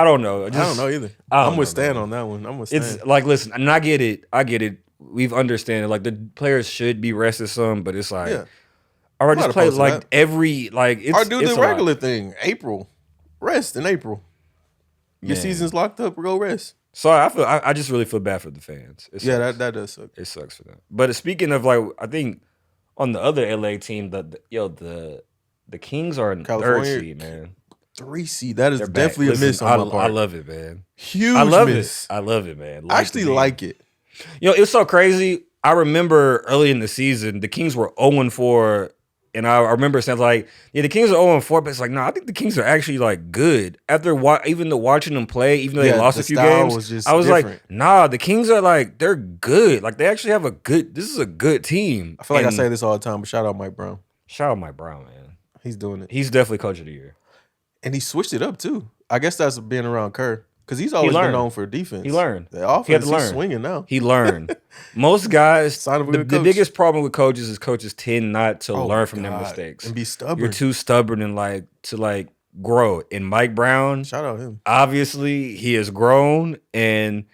don't know. I don't know either. I'm with Stan on that one. I'm with Stan. It's like, listen, and I get it. We've understand it. Like the players should be rested some, but it's like all right, just play like every like it's or do the regular thing. April. Rest in April. Your season's locked up, go rest. Sorry, I just really feel bad for the fans. That does suck. It sucks for them. But speaking of like, I think on the other LA team, the Kings are in California, 3rd seed, man. 3 seed. That is definitely a miss on my part. I love it, man. Huge miss. I love it, man. I actually like it. It was so crazy. I remember early in the season, the Kings were 0-4. And I remember saying like, the Kings are 0-4, but it's like, no, I think the Kings are actually like good. After even though watching them play, even though they lost a few games, I was different. Like, nah, the Kings are like, they're good. Like they actually have this is a good team. I feel like I say this all the time, but shout out Mike Brown. Shout out Mike Brown, man. He's doing it. He's definitely coach of the year. And he switched it up too. I guess that's being around Kerr. Because he's always been known for defense. He learned. The offense, he's swinging now. He learned. Most guys, the biggest problem with coaches is coaches tend not to learn from their mistakes. And be stubborn. You're too stubborn and to grow. And Mike Brown, shout out him. Obviously, he has grown and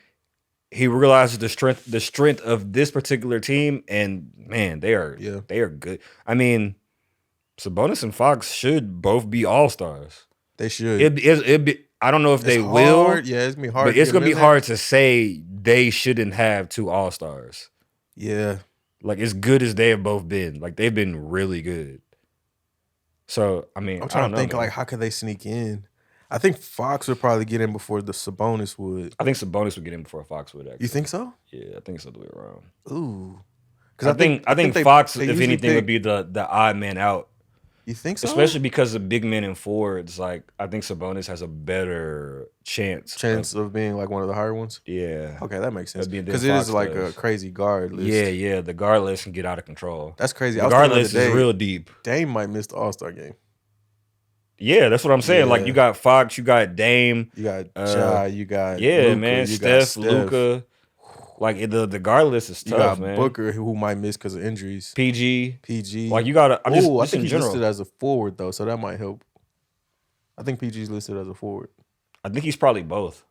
he realizes the strength of this particular team. And man, they are good. I mean, Sabonis and Fox should both be all-stars. They should. It'd be. I don't know if they will. Yeah, it's gonna be hard. But it's gonna be hard to say they shouldn't have 2 all-stars. Yeah. Like as good as they have both been. Like they've been really good. So I mean, I'm trying to think like how could they sneak in? I think Fox would probably get in before the Sabonis would. I think Sabonis would get in before Fox would actually. You think so? Yeah, I think it's the other way around. Ooh. Because I think Fox, if anything, would be the odd man out. You think so? Especially because of big men and forwards, like I think Sabonis has a better chance of being like one of the higher ones. Yeah. Okay, that makes sense. Because it is like a crazy guard list. Yeah. The guard list can get out of control. That's crazy. The guard list is real deep. Dame might miss the All-Star game. Yeah, that's what I'm saying. Yeah. Like you got Fox, you got Dame, you got Ja, you got Luka, man, Steph, Luka. Like the guard list is tough, you got man. Booker, who might miss because of injuries. PG. Like you got to. I think he's listed as a forward though, so that might help. I think PG's listed as a forward. I think he's probably both.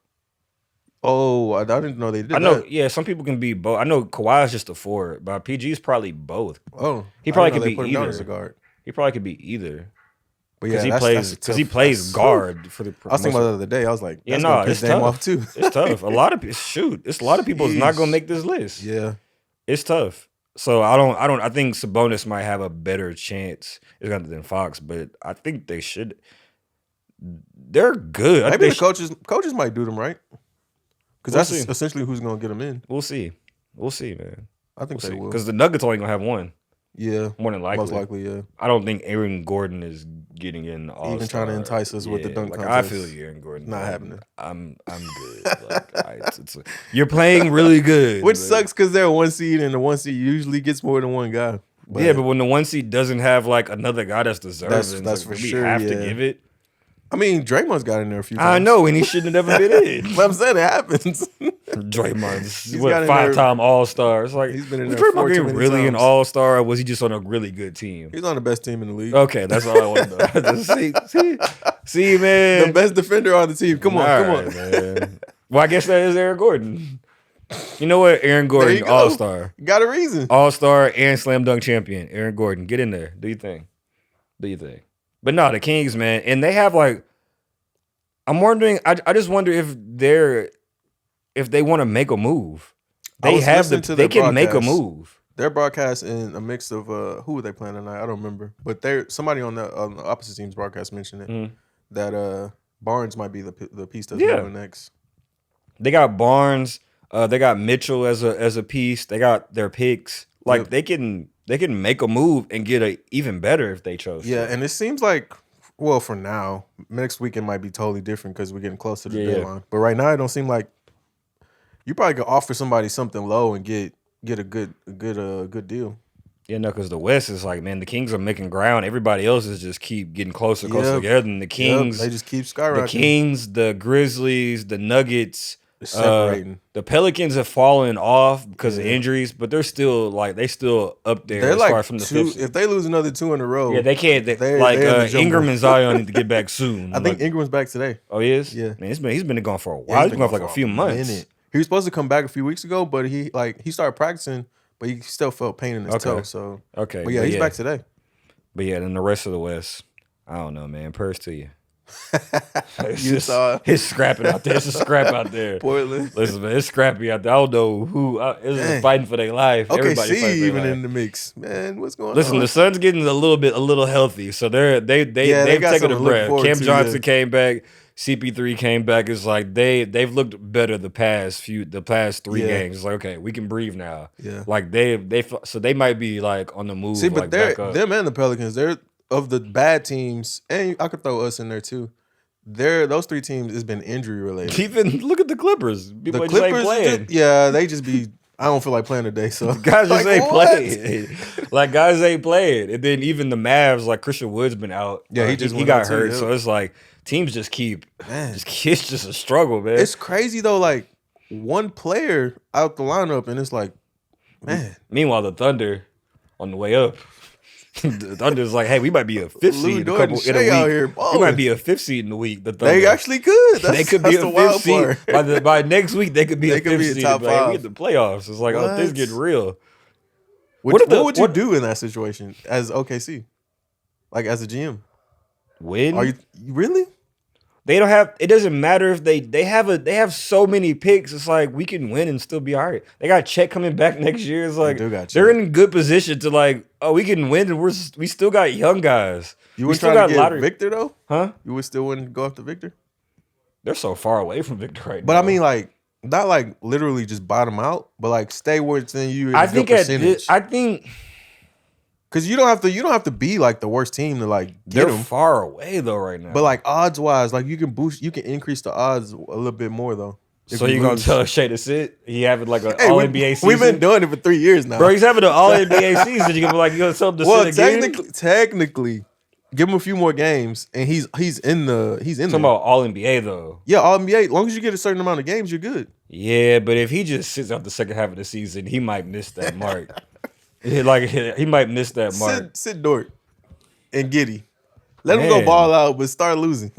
Oh, I didn't know they did. I know. That. Yeah, some people can be both. I know Kawhi's just a forward, but PG's probably both. Oh, he probably could be either. He probably could be either. But yeah, because he plays guard for the. I was thinking about the other day. I was like, Yeah, that's no, gonna piss it's Dame tough. off too. It's tough. A lot of people is not gonna make this list. Yeah, It's tough. So I think Sabonis might have a better chance than Fox, but I think they should. They're good. maybe the coaches might do them right, because We'll that's see. essentially who's gonna get them in. We'll see, man. I think they will. Because the Nuggets only gonna have one. Yeah, More than likely. most likely. Yeah, I don't think Aaron Gordon is getting in all. even trying to entice us with the dunk like, contest. I feel you, Aaron Gordon. Not happening. I'm good. You're playing really good, Which sucks because they're a 1 seed, and the 1 seed usually gets more than one guy. But when the 1 seed doesn't have like another guy that's deserving, that's for sure. We have to give it. I mean, Draymond's got in there a few times. I know, and he shouldn't have never been in. But I'm saying it happens. Draymond's He's got in 5-time All-Star. It's like, He's been in was there Draymond getting really an times. All-Star, or was he just on a really good team? He's on the best team in the league. Okay, that's all I want to know. see, man. The best defender on the team. Come on. Man. Well, I guess that is Aaron Gordon. You know what? Aaron Gordon, All-Star. Got a reason. All-Star and slam dunk champion. Aaron Gordon, get in there. Do your thing. But no, the Kings, man. And they have like, I'm wondering, I just wonder if they want to make a move. They can make a move. Their broadcast in a mix of who were they playing tonight? I don't remember. But somebody on the opposite team's broadcast mentioned it. That Barnes might be the piece that's going next. They got Barnes, they got Mitchell as a piece. They got their picks. Like they can make a move and get a even better if they chose. Yeah, and it seems like, well, for now, next weekend might be totally different because we're getting close to the deadline. But right now, it don't seem like you probably could offer somebody something low and get a good deal. Yeah, no, because the West is like, man, the Kings are making ground. Everybody else is just keep getting closer together. And the Kings, they just keep skyrocketing. The Kings, the Grizzlies, the Nuggets, separating. The Pelicans have fallen off because of injuries, but they're still up there. They're as like far from the fifth. if they lose another 2 in a row. Yeah, they can't. They're Ingram and Zion need to get back soon. I think Ingram's back today. Oh, he is? Yeah, man, he's been gone for a while. He's been gone for like a few months. He was supposed to come back a few weeks ago, but he started practicing, but he still felt pain in his toe. So but yeah, he's back today. But yeah, then the rest of the West, I don't know, man. Purse to you. Utah. It's scrapping out there. It's a scrap out there. Portland. Listen, man, it's scrappy out there. I don't know who is fighting for their life. Okay, Everybody see, even in the mix, man. What's going on? Listen, the Suns getting a little healthy, so they've taken a breath. Cam Johnson came back. CP3 came back. It's like they've looked better the past 3 games. It's like, okay, we can breathe now. Yeah, like so they might be like on the move. See, but like back up. them and the Pelicans, they're of the bad teams, and I could throw us in there too. Those 3 teams has been injury related. Even look at the Clippers. People the Clippers, playing. They just be. I don't feel like playing today, so guys just ain't playing. Like guys ain't playing, and then even the Mavs, like Christian Wood's been out. Yeah, he got hurt, so it's like teams just keep. It's just a struggle, man. It's crazy though. Like one player out the lineup, and it's like, man. Meanwhile, the Thunder on the way up. The Thunder's like, hey, we might be a 5th seed in a week. Out here we might be a 5th seed in the week. The Thunder. They actually could. They could be a 5th seed. By next week, they could be a 5th seed. Top 5. We get the playoffs. It's like, oh, things get real. What would you do in that situation as OKC? Like as a GM? Win? Are you really? They don't have. It doesn't matter if they have so many picks. It's like we can win and still be all right. They got Chet coming back next year. It's like they're in a good position to like. Oh, we can win and we still got young guys. You would still got Victor though, huh? You would still wouldn't go after Victor. They're so far away from Victor right now. But I mean, like not like literally just bottom out, but like stay where it's in you. I think because you don't have to be like the worst team to like get them. Far away though right now. But like odds wise, like you can increase the odds a little bit more though. So you gonna tell Shea to sit? He having like an All NBA season. We've been doing it for 3 years now, bro. He's having an All NBA season. You gonna be like, you gonna tell him to sit again? Technically, give him a few more games, and he's in the Talking about All NBA though. Yeah, All NBA. As long as you get a certain amount of games, you're good. Yeah, but if he just sits out the second half of the season, he might miss that mark. He might miss that mark. Sit Dort and Giddey. Let him go ball out, but start losing.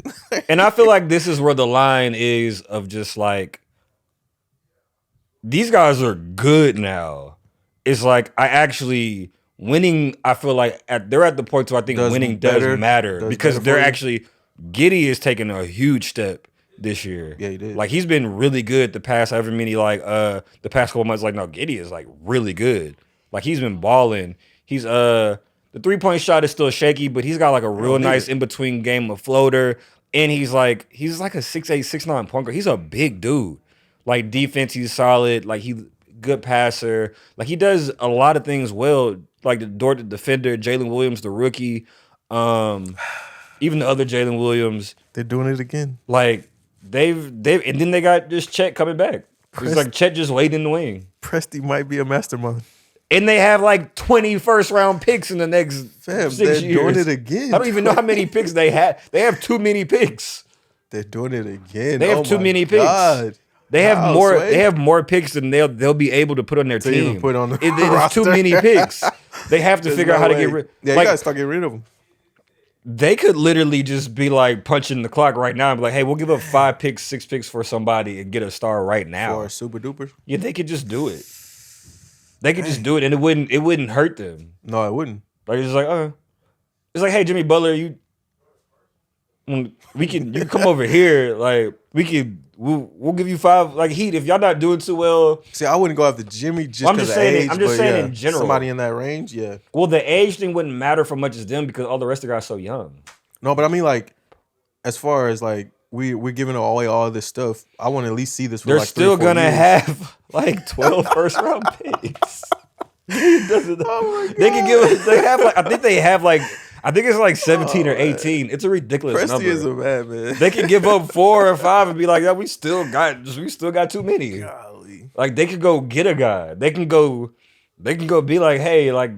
And I feel like this is where the line is of just like, these guys are good now. It's like, I actually winning, I feel like they're at the point where I think winning does matter because they're actually Giddey is taking a huge step this year. Yeah, he did. Like he's been really good the past however many the past couple months. Like no, Giddey is like really good. Like he's been balling. He's the 3-point shot is still shaky, but he's got like a real nice in between game of floater, and he's like a 6'8", 6'9" point guard. He's a big dude. Like defense, he's solid. Like he good passer. Like he does a lot of things well. Like the Dort, the defender, Jalen Williams, the rookie, even the other Jalen Williams. They're doing it again. Like they've and then they got this Chet coming back. It's like Chet just waiting in the wing. Presti might be a mastermind. And they have like 20 first-round picks in the next 6 years. They're doing it again. I don't even know how many picks they have. They have too many picks. They're doing it again. They have too many picks. They have more. Sway. They have more picks than they'll be able to put on their team. Even put on the it's too many picks. They have to figure out how to get rid. Yeah, you gotta start getting rid of them. They could literally just be like punching the clock right now and be like, "Hey, we'll give up 5 picks, 6 picks for somebody and get a star right now." For a super duper. Yeah, they could just do it. They could just do it, and it wouldn't hurt them. No, it wouldn't. Like it's like, it's like, hey, Jimmy Butler, you can come over here. Like we'll give you 5 like Heat if y'all not doing too well. See, I wouldn't go after Jimmy just because of age. I'm just saying in general. Somebody in that range, yeah. Well, the age thing wouldn't matter for much as them because all the rest of the guys are so young. No, but I mean like, as far as like we're giving away all this stuff, I want to at least see this. For They're like still 3-4 gonna years. have like 12 first-round picks. Oh my God. They can give. They have like I think it's like 17 or 18. It's a ridiculous Presti number. is a man. They can give up 4 or 5 and be like, yeah, we still got too many. Golly. Like they could go get a guy. They can go be like, hey, like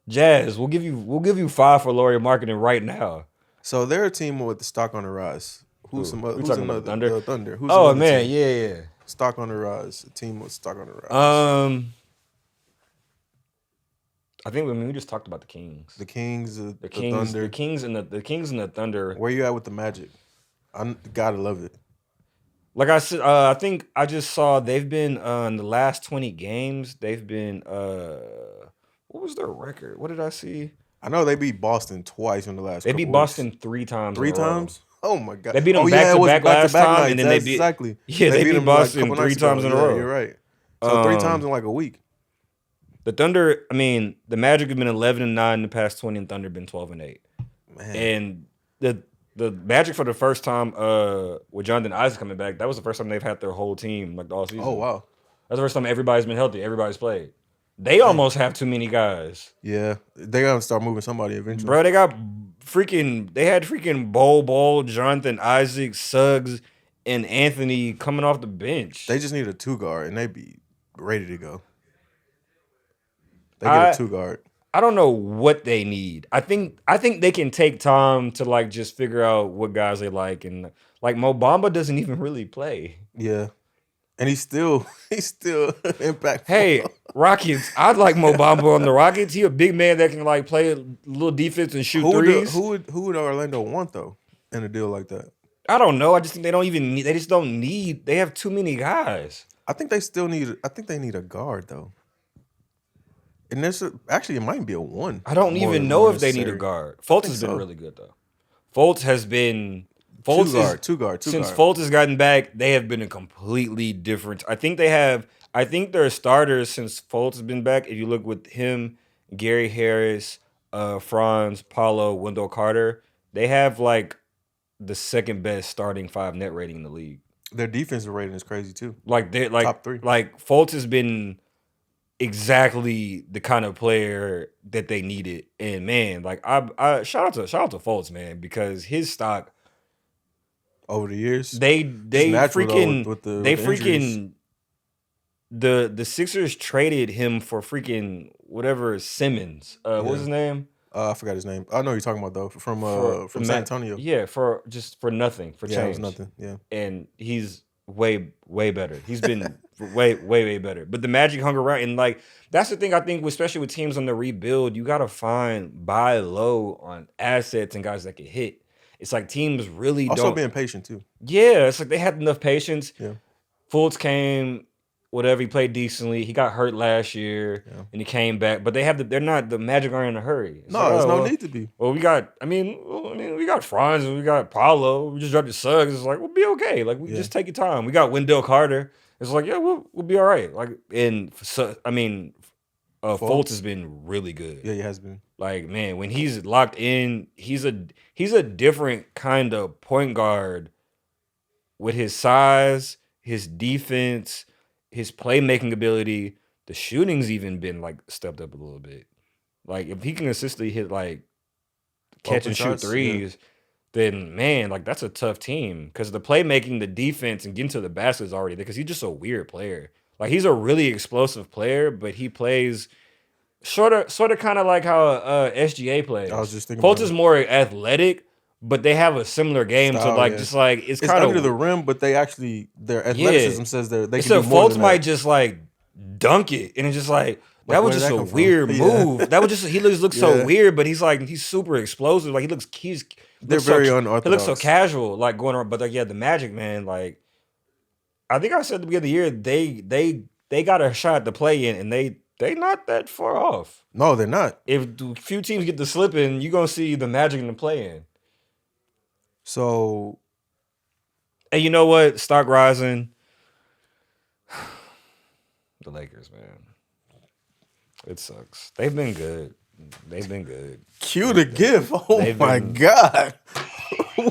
Jazz, we'll give you 5 for Lauri Markkanen right now. So they're a team with the stock on the rise. Who's another Thunder? Thunder. Who's Oh man, team? yeah. Stock on the rise. A team with stock on the rise. I think we just talked about the Kings. The Kings, the Thunder. The Kings and the Thunder. Where you at with the Magic? I gotta love it. Like I said, I think I just saw they've been in the last 20 games. They've been what was their record? What did I see? I know they beat Boston twice in the last. They beat Boston 3 times. 3 times? Oh my God! They beat them back to back last time, and then they beat exactly. Yeah, they beat Boston like 3 times in a row. You're right. So 3 times in like a week. The Thunder, I mean, the Magic have been 11-9 in the past 20, and Thunder been 12-8. Man. And the Magic for the first time with Jonathan Isaac coming back, that was the first time they've had their whole team like all season. Oh wow. That's the first time everybody's been healthy, everybody's played. They almost have too many guys. Yeah, they gotta start moving somebody eventually. Bro, they had freaking Bol, Jonathan Isaac, Suggs, and Anthony coming off the bench. They just need a 2 guard, and they be ready to go. They get a 2 guard. I don't know what they need. I think they can take time to like just figure out what guys they like, and like Mo Bamba doesn't even really play. Yeah, and he's still impactful. Hey, Rockets, I'd like Mo Bamba on the Rockets. He a big man that can like play a little defense and shoot threes. Who would Orlando want though in a deal like that? I don't know. I just think they don't even need. They just don't need. They have too many guys. I think they need a guard though. And actually, it might be a 1. I don't even know if they need a guard. Fultz has been really good though. Fultz has been 2 guard. Since Fultz has gotten back, they have been a completely different. I think their starters since Fultz has been back. If you look with him, Gary Harris, Franz, Paulo, Wendell Carter, they have like the second best starting 5 net rating in the league. Their defensive rating is crazy too. Like they're like top 3. Like Fultz has been exactly the kind of player that they needed. And man, like I shout out to Fultz, man, because his stock over the years, they freaking with the freaking the Sixers traded him for freaking whatever Simmons. What was his name? I forgot his name. I know who you're talking about though. From San Antonio. Yeah, for nothing. For change. Yeah, it was nothing. Yeah. And he's way better. He's been way better. But the Magic hung around, and like that's the thing I think, especially with teams on the rebuild, you gotta buy low on assets and guys that can hit. It's like teams really also don't being patient too. Yeah, it's like they had enough patience. Yeah. Fultz came. whatever. He played decently. He got hurt last year, and he came back. But they're not the Magic aren't in a hurry. It's no need to be. Well, we got Franz and we got Paulo. We just dropped the Suggs. It's like we'll be okay. Like we just take your time. We got Wendell Carter. It's like we'll be all right. Like Fultz has been really good. Yeah, he has been. Like, man, when he's locked in, he's a different kind of point guard with his size, his defense, his playmaking ability. The shooting's even been like stepped up a little bit. Like if he can consistently hit like catch and shoot threes, then man, like that's a tough team. Because the playmaking, the defense, and getting to the basket is already there. Because he's just a weird player. Like he's a really explosive player, but he plays sort of kind of like how SGA plays. I was just thinking. Fultz is more athletic, but they have a similar game. Style, so like just like it's kind of under the rim, but their athleticism says they can do more Fultz might just like dunk it, and it's just like that was just a weird move. That was just he looks so weird, but he's super explosive. Like they're very unorthodox. He looks so casual, like going around. But like the Magic, man, like I think I said at the beginning of the year, they got a shot to play in, and they not that far off. No, they're not. If a few teams get to slipping, you're gonna see the Magic in the play-in. So, and you know what? Stock rising. The Lakers, man. It sucks. They've been good. Cue the gift. Oh my God.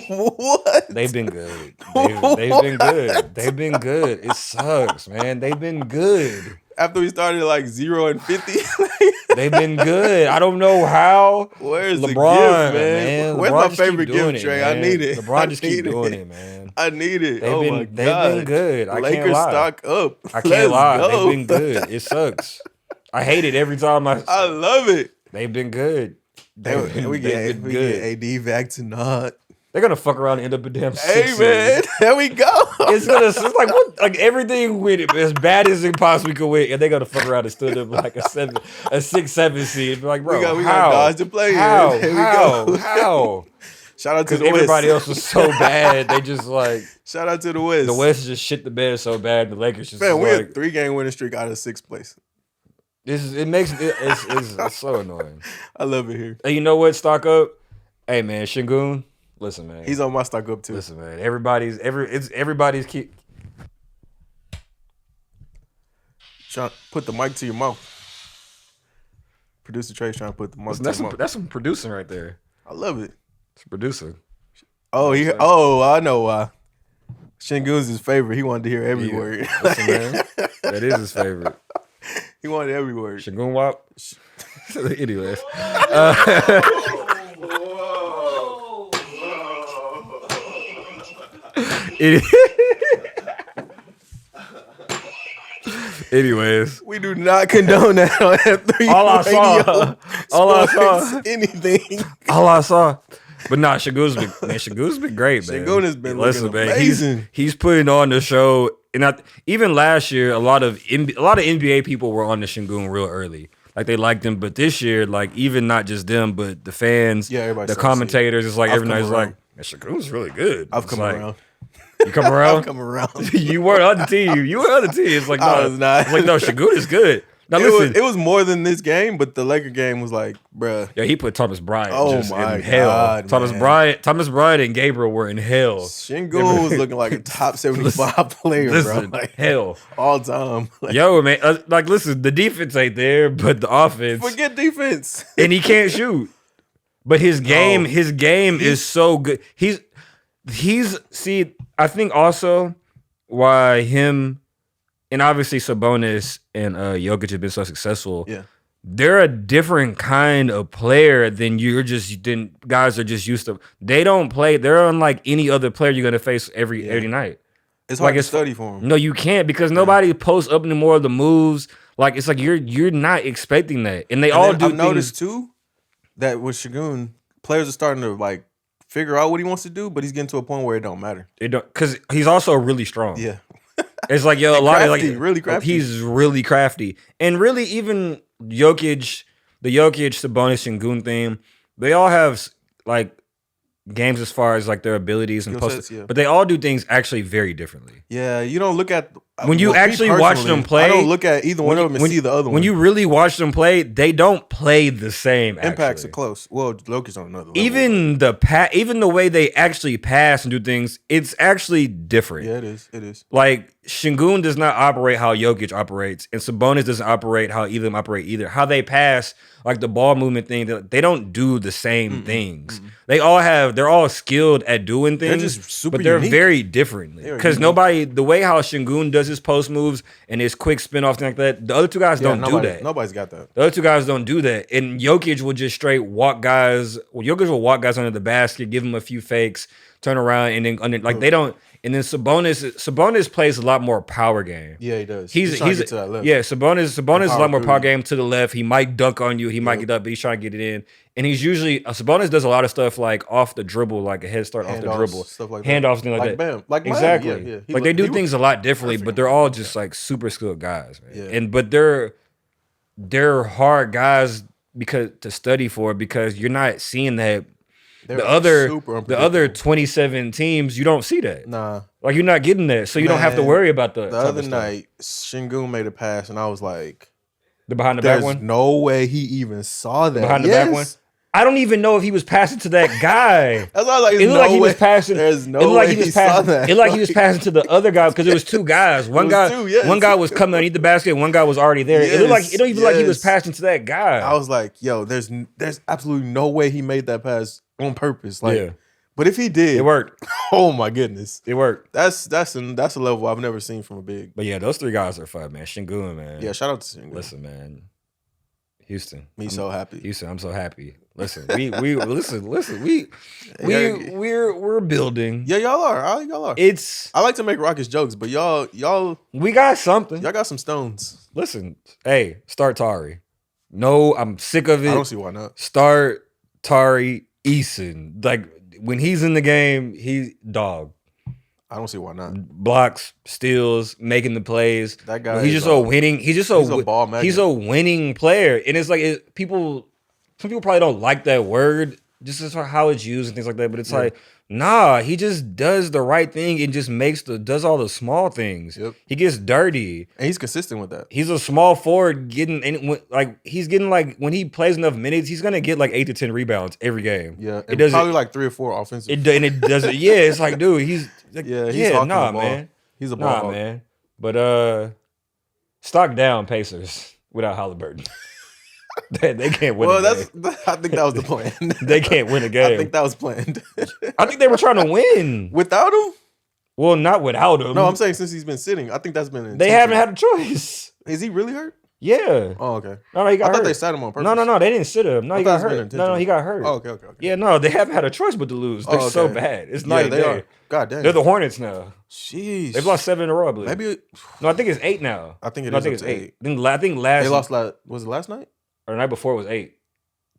What? They've been good. They've been good. They've been good. It sucks, man. They've been good. After we started like 0-50, they've been good. I don't know how. Where's LeBron, the gift, man? Where's LeBron my favorite gift, Trey? Man. I need it. LeBron just keep doing it, man. I need it. My God. They've been good. I Lakers can't lie. Stock up. I can't lie. They've been good. It sucks. I hate it every time I love it. They've been good. We get AD back to not. They're gonna fuck around and end up in damn 6 Hey man, there we go. It's like what? Like everything with it as bad as it possibly could win, and they're gonna fuck around and stood up like a 6-7 seed. Be like, bro, we got dodge the play. How? Shout out to the everybody West. else was so bad. They just like shout out to the West. The West just shit the bed so bad. The Lakers just we're a 3-game winning streak out of 6th place. It's so annoying. I love it here. Hey, you know what? Stock up. Hey man, Shingun. Listen, man. He's on my stock up too. Listen, man. Everybody's keep. Trying put the mic to your mouth. Producer Trey's trying to put the mic to your mouth. That's some producing right there. I love it. It's producing. Oh, I know why. Shingun's his favorite. He wanted to hear every word. Listen, man. That is his favorite. He wanted every word. Shingun Wap. Anyways. Anyways, we do not condone that on F3 All I saw, anything. All I saw. But nah, Shagun's been great, man. Shagun has been amazing. He's putting on the show, and even last year, a lot of NBA people were on the Shagun real early. Like they liked him, but this year, like even not just them, but the fans, the commentators, it's like everybody's like, Shagun's really good. I've come around. You come around? I've come around. You weren't on the team. You were on the team. It's like, no, I was not. It's like, no, Shagun is good. Now listen, it was more than this game, but the Laker game was like, bruh. Yeah, he put Thomas Bryant in hell. Thomas Bryant and Gabriel were in hell. Shingun was looking like a top 75 player, bro. Like, hell. All time. Like, yo, man. Listen, the defense ain't there, but the offense. Forget defense. And he can't shoot. But his game is so good. See, I think also why him and obviously Sabonis and Jokic have been so successful. Yeah. They're a different kind of player than guys are just used to. They don't play. They're unlike any other player you're gonna face every night. It's hard to study for them. No, you can't because nobody posts up anymore of the moves. Like it's like you're not expecting that, and all do. I've noticed too that with Shagun, players are starting to like figure out what he wants to do, but he's getting to a point where it don't matter. It don't because he's also really strong. Yeah. It's like, yo, a lot of like really crafty. He's really crafty. And really even Jokic, Sabonis, and Goon thing, they all have like games as far as like their abilities and posts, but they all do things actually very differently. Yeah, you don't look at When you actually watch them play, I don't look at either one of them and see the other one. When you really watch them play, they don't play the same. Impacts are close. Well, Loki's on another level. Even the way they actually pass and do things, it's actually different. Yeah, it is. It is. Like Şengün does not operate how Jokic operates, and Sabonis doesn't operate how either of them operate either. How they pass, like the ball movement thing, they don't do the same things. They're all skilled at doing things, they're just super but they're unique. very differently. Because the way how Şengün does his post moves and his quick spin off thing like that, the other two guys don't do that. Nobody's got that. The other two guys don't do that. And Jokic will just straight walk guys. Well, Jokic will walk guys under the basket, give them a few fakes, turn around, and then they don't. And then Sabonis plays a lot more power game. Yeah, he does. He's trying to get to that left. Yeah, Sabonis is a lot more power game to the left. He might dunk on you. He might get up, but he's trying to get it in. And he's usually Sabonis does a lot of stuff like off the dribble, like a head start off the dribble, stuff like handoffs, things like that. Bam, like exactly. Yeah. Like they do things a lot differently, but they're all just like super skilled guys, man. Yeah. But they're hard guys to study for because you're not seeing that. The other 27 teams, you don't see that. Nah. Like you're not getting that, so you don't have to worry about the other night, Şengün made a pass, and I was like, the behind the back one. There's no way he even saw that. Behind the back one. I don't even know if he was passing to that guy. That's why I was like, it looked like he was passing. There's no way he saw that. It looked like he was passing to the other guy because it was two guys. One guy was coming underneath the basket, and one guy was already there. It looked like it don't even look like he was passing to that guy. I was like, yo, there's absolutely no way he made that pass on purpose. Like, but if he did, it worked. Oh my goodness, it worked. That's a level I've never seen from a big. But yeah, those three guys are fun, man. Şengün, man. Yeah, shout out to Şengün. Listen, man. Houston, I'm so happy. Houston, I'm so happy. Listen, we're building. Yeah, y'all are. I like to make Rockets jokes, but y'all we got something. Y'all got some stones. Listen, hey, start Tari. No, I'm sick of it. I don't see why not. Start Tari Eason. Like when he's in the game, he's dog. I don't see why not. Blocks, steals, making the plays. That guy. He's just a winning. He's a ball magnet. He's a winning player, and it's like some people probably don't like that word just as for how it's used and things like that. But it's like, nah, he just does the right thing and just does all the small things. Yep. He gets dirty, and he's consistent with that. He's a small forward he's getting like when he plays enough minutes, he's gonna get like 8 to 10 rebounds every game. Yeah, it does probably like 3 or 4 offensive. It doesn't. Yeah, it's like, dude, he's nah, man. He's a ball hawk. Man. But stock down Pacers without Halliburton. They can't win. Well, I think that was the plan. They can't win a game. I think that was planned. I think they were trying to win without him. Well, not without him. No, I'm saying since he's been sitting, I think that's been. They haven't had a choice. Is he really hurt? Yeah. Oh, okay. No, he got hurt. I thought they sat him on purpose. No, they didn't sit him. No, he got hurt. No, he got hurt. Oh, okay. Yeah, no, they haven't had a choice but to lose. They're so bad. It's night and day. God damn. They're the Hornets now. Jeez. They've lost 7 in a row, I believe. Maybe. No, I think it's 8 now. I think it's 8. I think last. They lost. Was it last night? Or the night before it was 8.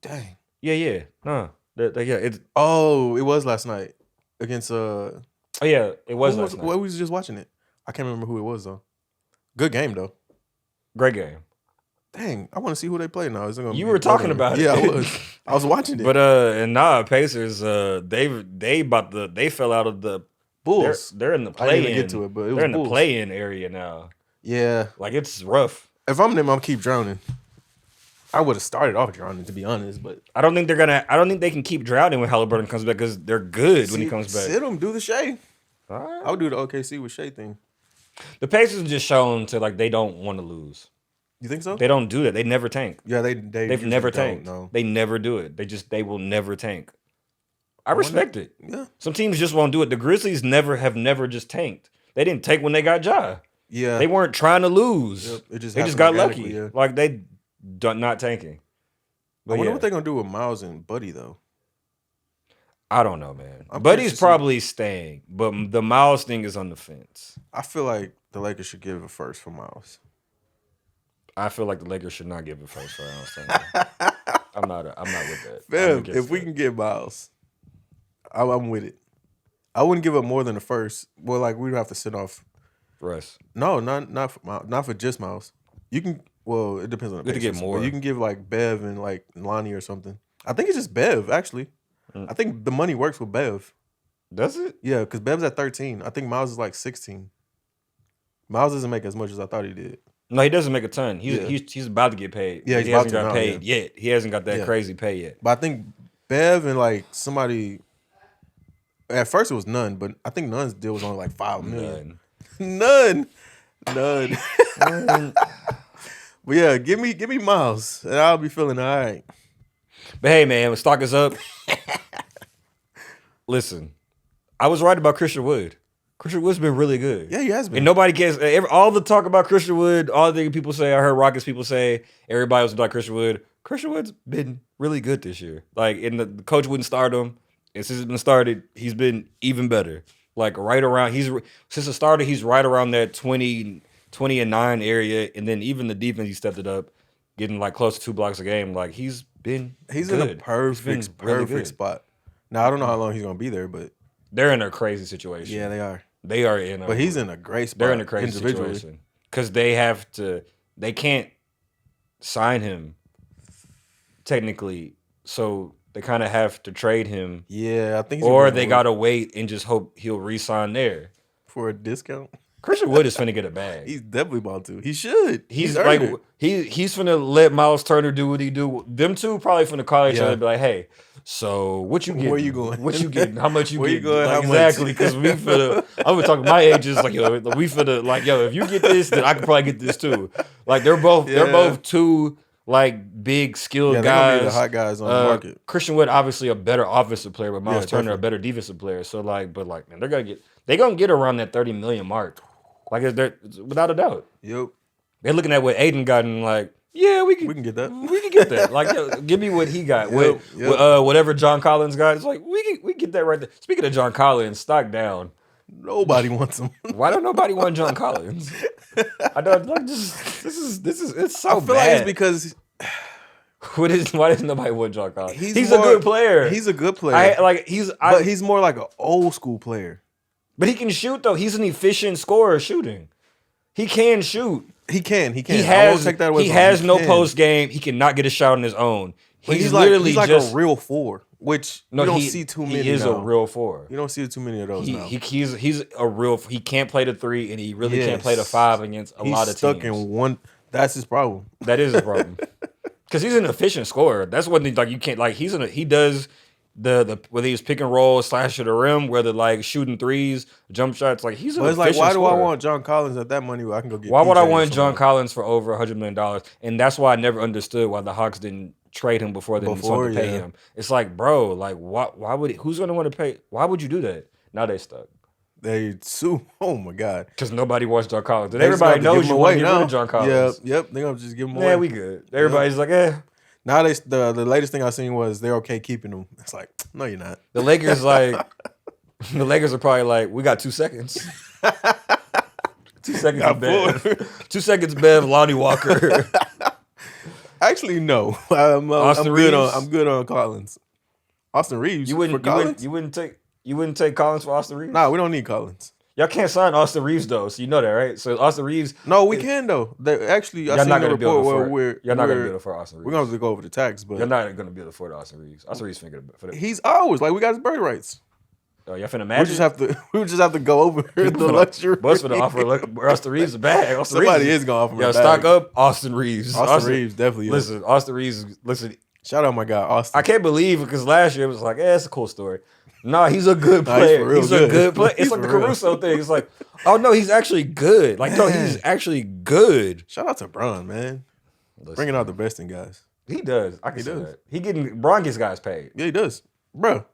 Dang. Yeah. No. It's. Oh, it was last night against. Oh yeah, it was last night. We was just watching it. I can't remember who it was though. Good game though. Great game. Dang, I want to see who they play now. You were talking about it. Yeah, I was. I was watching it. But Pacers, they fell out of the Bulls. They're in the play-in. I didn't even get to it, but they're in the play-in area now. Yeah, like it's rough. If I'm them, I'm keep drowning. I would have started off drowning, to be honest, but I don't think they can keep drowning when Halliburton comes back because they're good when he comes back. Sit him, do the Shea. All right. I would do the OKC with Shea thing. The Pacers are just shown to like they don't want to lose. You think so? They don't do that. They never tank. Yeah, they've never tanked. No. They never do it. They will never tank. I respect it. Yeah. Some teams just won't do it. The Grizzlies have never just tanked. They didn't tank when they got Ja. Yeah. They weren't trying to lose. Yep. They just got lucky. Yeah. Like they not tanking. But I wonder what they're gonna do with Miles and Buddy though. I don't know, man. Buddy's probably staying, but the Miles thing is on the fence. I feel like the Lakers should give a first for Miles. I feel like the Lakers should not give a first round. I'm not with that. Man, if we can get Miles, I'm with it. I wouldn't give up more than a first. Well, like we'd have to sit off Russ. No, not for just Miles. You can. Well, it depends on the Pacers, get more. But you can give like Bev and like Lonnie or something. I think it's just Bev actually. I think the money works with Bev. Does it? Yeah, because Bev's at 13. I think Miles is like 16. Miles doesn't make as much as I thought he did. No, he doesn't make a ton. He's about to get paid. Yeah, he hasn't got paid yet. He hasn't got that crazy pay yet. But I think Bev and like somebody. At first it was none, but I think Nunn's deal was only like $5 million. None. But yeah, give me Miles, and I'll be feeling all right. But hey, man, when stock is up, listen, I was right about Christian Wood. Christian Wood's been really good. Yeah, he has been. And nobody cares. All the talk about Christian Wood, all the people say, I heard Rockets people say, everybody was like Christian Wood. Christian Wood's been really good this year. Like, the coach wouldn't start him. And since it's been started, he's been even better. Like, right around, since it started, he's right around that 20 and 9 area. And then even the defense, he stepped it up, getting like close to 2 blocks a game. Like, he's good. In a perfect spot. Now, I don't know how long he's going to be there, but. They're in a crazy situation. Yeah, they are. They are in a. But he's in a great spot. They're in a crazy situation. Because they can't sign him technically. So they kind of have to trade him. Yeah, I think. Or they got to wait and just hope he'll re-sign there. For a discount? Christian Wood is finna get a bag. He's definitely about to. He should. He's finna let Miles Turner do what he do. Them two probably finna call each other and be like, hey, so what you getting? Where you going? What you getting? How much you Where getting? You going? Like, how exactly, because we finna. I'm gonna talk to my agents like, yo, we finna like, yo, if you get this, then I can probably get this too. Like they're both two like big skilled guys. The hot guys on the market. Christian Wood obviously a better offensive player, but Miles Turner a better defensive player. So like, but like, man, they're gonna get around that 30 million mark. Like, without a doubt. Yep. They're looking at what Aiden got and like, yeah, we can get that. We can get that. Like, yo, give me what he got. Whatever John Collins got. It's like, we can get that right there. Speaking of John Collins, stock down. Nobody wants him. Why don't nobody want John Collins? I don't like this is it's so I feel bad. like it's because why doesn't nobody want John Collins? He's a good player. He's a good player. But he's more like an old school player. But he can shoot though. He's an efficient scorer shooting. He can shoot. He can. I won't take that away. He has no post game. He cannot get a shot on his own. He's literally like just a real 4, which you don't see too many. He is now. a real 4. You don't see too many of those now. He's a real. He can't play the 3, and he really can't play the 5 against a lot of teams. He's stuck in one. That's his problem. That is his problem. Because he's an efficient scorer. That's what like you can't like. He does the whether he's pick and roll, slash to the rim, whether like shooting threes, jump shots. Like he's an efficient it's like, why scorer. do I want John Collins at that money where I can go get? Why would I want John Collins for over $100 million? And that's why I never understood why the Hawks didn't trade him before they decided to pay him. It's like, bro, like why would who's gonna want to pay? Why would you do that? Now they stuck. They sue. Oh my god! Because nobody wants John Collins. And everybody knows you want to get rid of John Collins. Yep. They're gonna just give him away. Yeah, we good. Everybody's like, eh. Now the latest thing I seen was they're okay keeping him. It's like, no, you're not. The Lakers the Lakers are probably like, we got 2 seconds. 2 seconds, Bev. 2 seconds, Bev. Lonnie Walker. Actually, no. I'm good on Collins. Austin Reeves. You wouldn't take Collins for Austin Reeves? Nah, we don't need Collins. Y'all can't sign Austin Reeves though, so you know that, right? So Austin Reeves. No, we can though. Actually, I seen a report where you're not gonna be able to afford Austin Reeves. We're gonna have to go over the tax, but you're not gonna be able to afford Austin Reeves. Austin Reeves finna get for that. He's ours. Like we got his bird rights. Oh, y'all finna imagine? We just have to go over the luxury. Bus finna offer Austin Reeves a bag. Somebody is gonna offer him a bag. Stock up Austin Reeves. Austin Reeves definitely is. Listen, Austin Reeves. Listen. Shout out my guy Austin. I can't believe it because last year it was like, it's a cool story. No, he's a good player. He's a good player. It's like the Caruso thing. It's like, oh no, he's actually good. Like, no, he's actually good. Shout out to Bron, man. Bringing out the best in guys. He does. I can see that. Bron gets guys paid. Yeah, he does. Bro.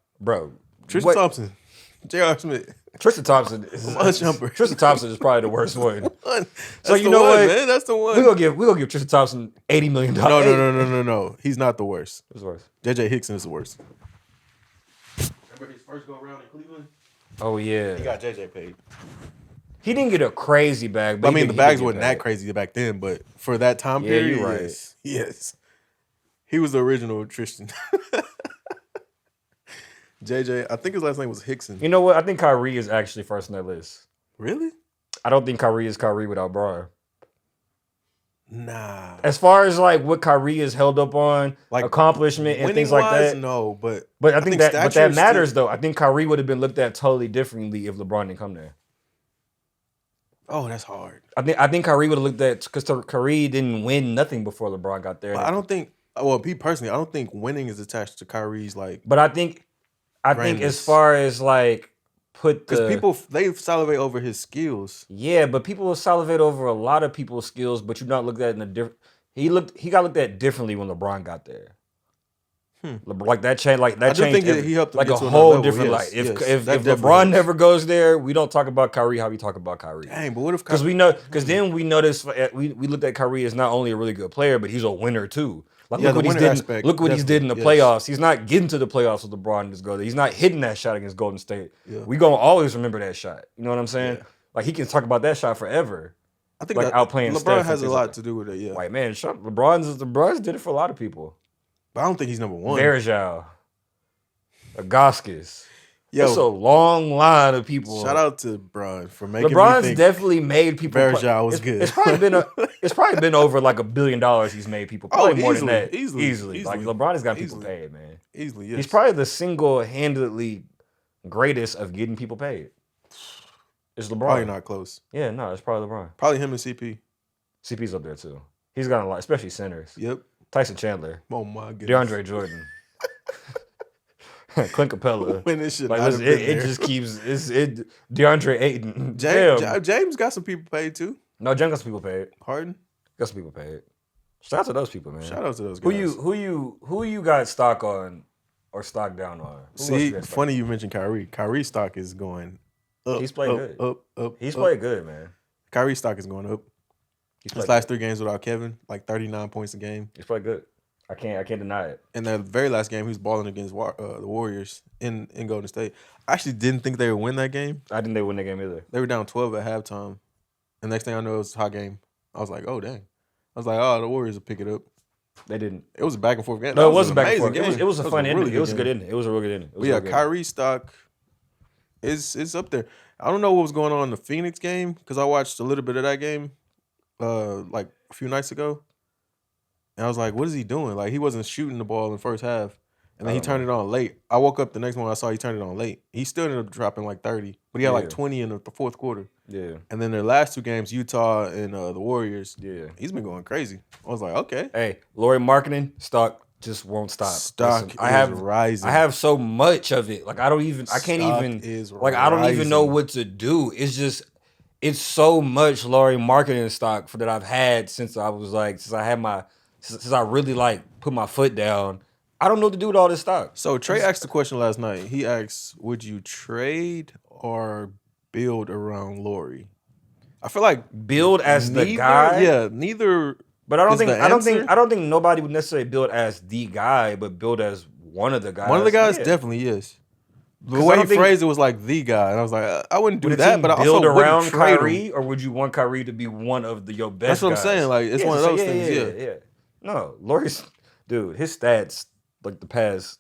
Tristan Thompson. J.R. Smith. Tristan Thompson is Tristan Thompson is probably the worst one. So you know what? Man, that's the one. We gonna give Tristan Thompson $80 million. No. He's not the worst. Who's the worst? J.J. Hickson is the worst. Remember his first go around in Cleveland? Oh yeah. He got JJ paid. He didn't get a crazy bag, but I mean the bags wasn't that crazy back then, but for that time period, you're right. Yes. He was the original Tristan. JJ, I think his last name was Hickson. You know what? I think Kyrie is actually first on that list. Really? I don't think Kyrie is Kyrie without Bron. Nah. As far as like what Kyrie is held up on, like accomplishment and things like that. No, but I think that matters though. I think Kyrie would have been looked at totally differently if LeBron didn't come there. Oh, that's hard. I think Kyrie would have looked at because Kyrie didn't win nothing before LeBron got there. But I don't think. Well, me personally, I don't think winning is attached to Kyrie's like. But I think as far as like because people they salivate over his skills. Yeah, but people will salivate over a lot of people's skills, but you're not looked at in a different. He got looked at differently when LeBron got there. Like that changed. Like that changed. He helped him like get a to whole level. different Yes, light. yes, If that LeBron never goes there, we don't talk about Kyrie how we talk about Kyrie. Dang, but what if because we know because then we notice we looked at Kyrie as not only a really good player, but he's a winner too. Like look what he's did. Look what he's did in the playoffs. He's not getting to the playoffs with LeBron just go there. He's not hitting that shot against Golden State. Yeah. We gonna always remember that shot. You know what I'm saying? Yeah. Like he can talk about that shot forever. I think like outplaying LeBron Steph has a lot to do with it. Yeah, white man. LeBron's did it for a lot of people. But I don't think he's number one. Verjao, Agaskis. Yo, it's a long line of people. Shout out to LeBron for making LeBron's me think definitely made people. Verjao was good. It's probably been over like $1 billion he's made people. Probably more than that. Easily. Like LeBron has got people paid, man. Easily, yes. He's probably the single-handedly greatest of getting people paid. It's LeBron. Probably not close. Yeah, no, it's probably LeBron. Probably him and CP. CP's up there too. He's got a lot, especially centers. Yep. Tyson Chandler. Oh my goodness. DeAndre Jordan. Clint Capella. When this shit like it just keeps DeAndre Ayton. James got some people paid too. No, James got some people paid. Harden got some people paid. Shout out to those people, man. Shout out to those guys. Who you got stock on or stock down on? See, funny you mentioned Kyrie. Kyrie's stock is going up. He's played good. Up. He's played good, man. Kyrie's stock is going up. His last 3 games without Kevin, like 39 points a game. He's played good. I can't deny it. And the very last game, he was balling against the Warriors in Golden State. I actually didn't think they would win that game. I didn't think they would win that game either. They were down 12 at halftime. And next thing I know, it was a hot game. I was like, oh, dang. I was like, oh, the Warriors will pick it up. They didn't. It was a back and forth game. No, it wasn't back and forth. It was a fun ending. It was a good ending. It was a real good ending. But yeah, Kyrie's stock is up there. I don't know what was going on in the Phoenix game because I watched a little bit of that game like a few nights ago. And I was like, what is he doing? Like, he wasn't shooting the ball in the first half. And then he turned it on late. I woke up the next morning, I saw he turned it on late. He still ended up dropping like 30. But he had like 20 in the fourth quarter. Yeah. And then their last 2 games, Utah and the Warriors. Yeah. He's been going crazy. I was like, okay. Hey, Lauri Markkanen, stock just won't stop. Stock is rising. I have so much of it. Like, I don't even know what to do. It's so much Lauri Markkanen stock that I've had since I really like put my foot down. I don't know what to do with all this stock. So Trey asked the question last night. He asked, would you trade or build around Lauri? I feel like build as the guy. Yeah, neither. But I don't think nobody would necessarily build as the guy, but build as one of the guys. One of the guys definitely is. The way he phrased it was like the guy, and I was like, I wouldn't do that. But I also wouldn't trade Kyrie, him. or would you want Kyrie to be one of your best? That's what guys? I'm saying. Like it's one of those things. Yeah. No, Lauri's dude. His stats like the past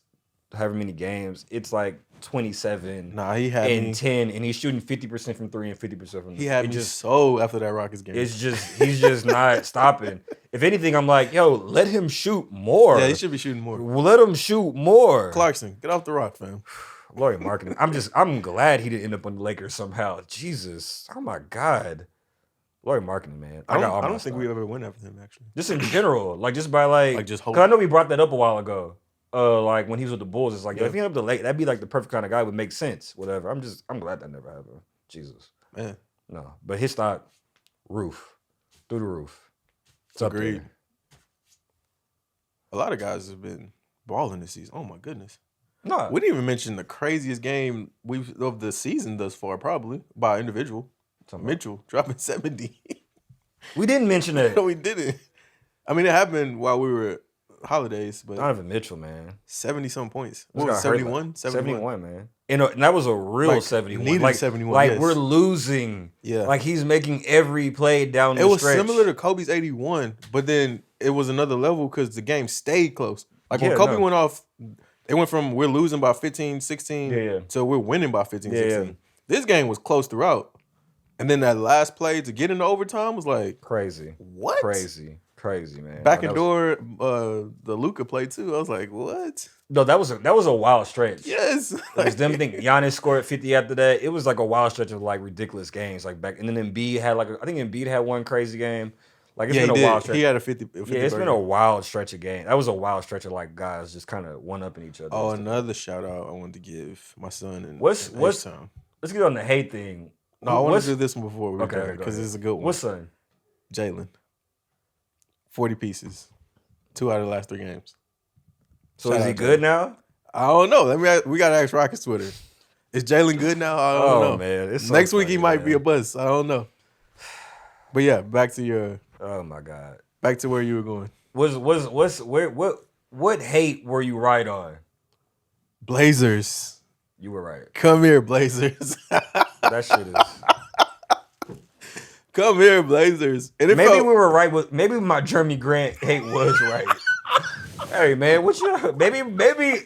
however many games, it's like 27. Nah, he had and 10, and he's shooting 50% from 3 and 50% from. He had me so after that Rockets game. He's just not stopping. If anything, I'm like, yo, let him shoot more. Yeah, he should be shooting more. Let him shoot more. Clarkson, get off the rock, fam. Lauri Markkanen. I'm glad he didn't end up on the Lakers somehow. Jesus. Oh my God. Lauri Markkanen, man. I don't think we ever went after him, actually. Just in general. Like just by like just hope. Cause I know we brought that up a while ago. Like when he was with the Bulls, it's like, if he ended up the Lakers, that'd be like the perfect kind of guy, would make sense. Whatever. I'm glad that never happened. Jesus. Man. No. But his stock, through the roof. It's Agreed. up there. A lot of guys have been balling this season. Oh my goodness. No, we didn't even mention the craziest game of the season thus far, probably by individual. Mitchell dropping 70. We didn't mention that. No, we didn't. I mean, it happened while we were holidays, but Donovan Mitchell, man, 70-some points. What was it, 71? 71, man. And that was a real 71. Like 71. Like yes. we're losing. Yeah. Like he's making every play down the stretch. It was similar to Kobe's 81, but then it was another level because the game stayed close. Like when Kobe went off, it went from we're losing by 15, 16 to we're winning by 15, 16. Yeah. This game was close throughout. And then that last play to get into overtime was like crazy. What? Crazy. Crazy, man. Back and door, the Luka play too. I was like, what? No, that was a wild stretch. Yes. It was them think Giannis scored 50 after that. It was like a wild stretch of like ridiculous games. Like back, and then Embiid had I think Embiid had one crazy game. Like it's been a wild stretch. He had a 50 yeah, it's been a wild stretch of game. That was a wild stretch of like guys just kind of one upping each other. Oh, another shout out I wanted to give my son and what's time. Let's get on the hate thing. No, I want to do this one before we go because it's a good one. What's son? Jalen. 40 pieces. 2 out of the last 3 games. So is he good now? I don't know. We gotta ask Rockets Twitter. Is Jalen good now? I don't know. Man, it's next week he might be a bust. I don't know. But yeah, back to your. Oh my God. Back to where you were going. What hate were you right on? Blazers. You were right. Come here, Blazers. That shit is. Come here, Blazers. And maybe we were right with. Maybe my Jeremy Grant hate was right. Hey man, what you? Maybe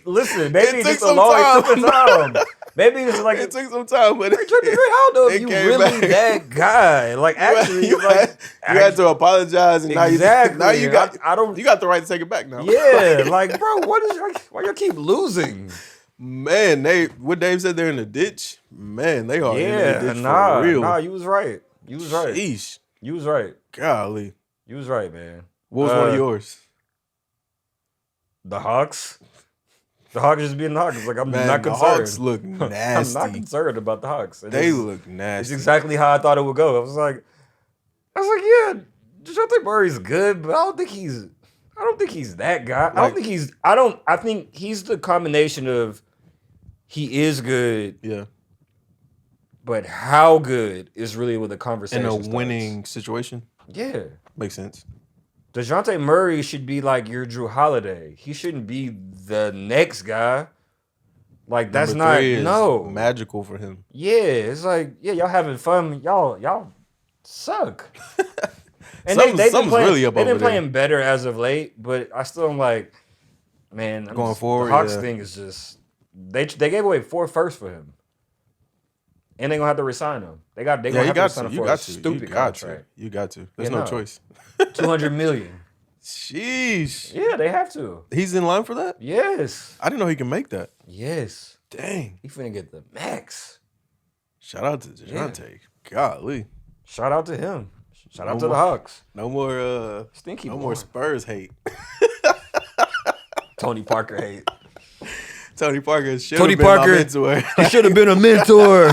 listen. Maybe it took some time. Maybe it's like it took some time, but I don't know if you really that guy. Like actually, you had to apologize, and exactly. now you got you got the right to take it back now. Yeah, like bro, why y'all keep losing? Man, what Dave said they're in the ditch. Man, they are in the ditch for real. Nah, you was right. You was right. Sheesh. You was right. Golly. You was right, man. What was one of yours? The Hawks. The Hawks just being the Hawks. Like I'm not concerned. The Hawks look nasty. I'm not concerned about the Hawks. They look nasty. It's exactly how I thought it would go. I was like, yeah, DeJounte Murray's good, but I don't think he's that guy. I think he's the combination of he is good. Yeah. But how good is really what the conversation in a starts. winning situation? Yeah. Makes sense. DeJounte Murray should be like your Drew Holiday. He shouldn't be the next guy. Like that's not magical for him. Yeah, it's like y'all having fun. Y'all suck. And they've been playing better as of late, but I still am like, man, going forward. The Hawks thing is just they gave away 4 firsts for him. And they're gonna have to resign him. They got to resign him for a stupid contract. You got to. There's no choice. $200 million. Sheesh. Yeah, they have to. He's in line for that? Yes. I didn't know he can make that. Yes. Dang. He finna get the max. Shout out to DeJounte. Yeah. Golly. Shout out to him. Shout out to the Hawks. No more stinky. No more Spurs hate. Tony Parker hate. Tony Parker should have been my mentor. He should have been a mentor.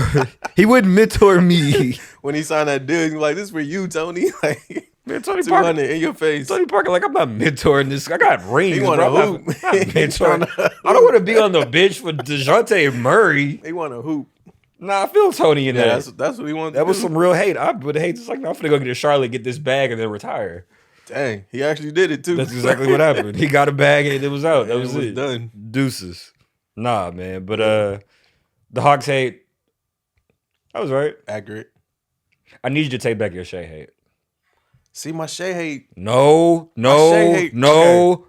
He wouldn't mentor me. When he signed that deal, he was like, "This is for you, Tony." Like, man, Tony Parker in your face. Tony Parker, like I'm not mentoring this. I got rings. He want to hoop. I don't want to be on the bench for DeJounte Murray. He want to hoop. Nah, I feel Tony in that. That's what he wanted. That was some real hate. I would hate. Just like, I'm finna go get to Charlotte, get this bag, and then retire. Dang, he actually did it too. That's exactly what happened. He got a bag and it was out. That was it. Done. Deuces. Nah, man. But the Hawks hate. I was right. Accurate. I need you to take back your Shea hate. See, my Shea hate. No, Jerry. So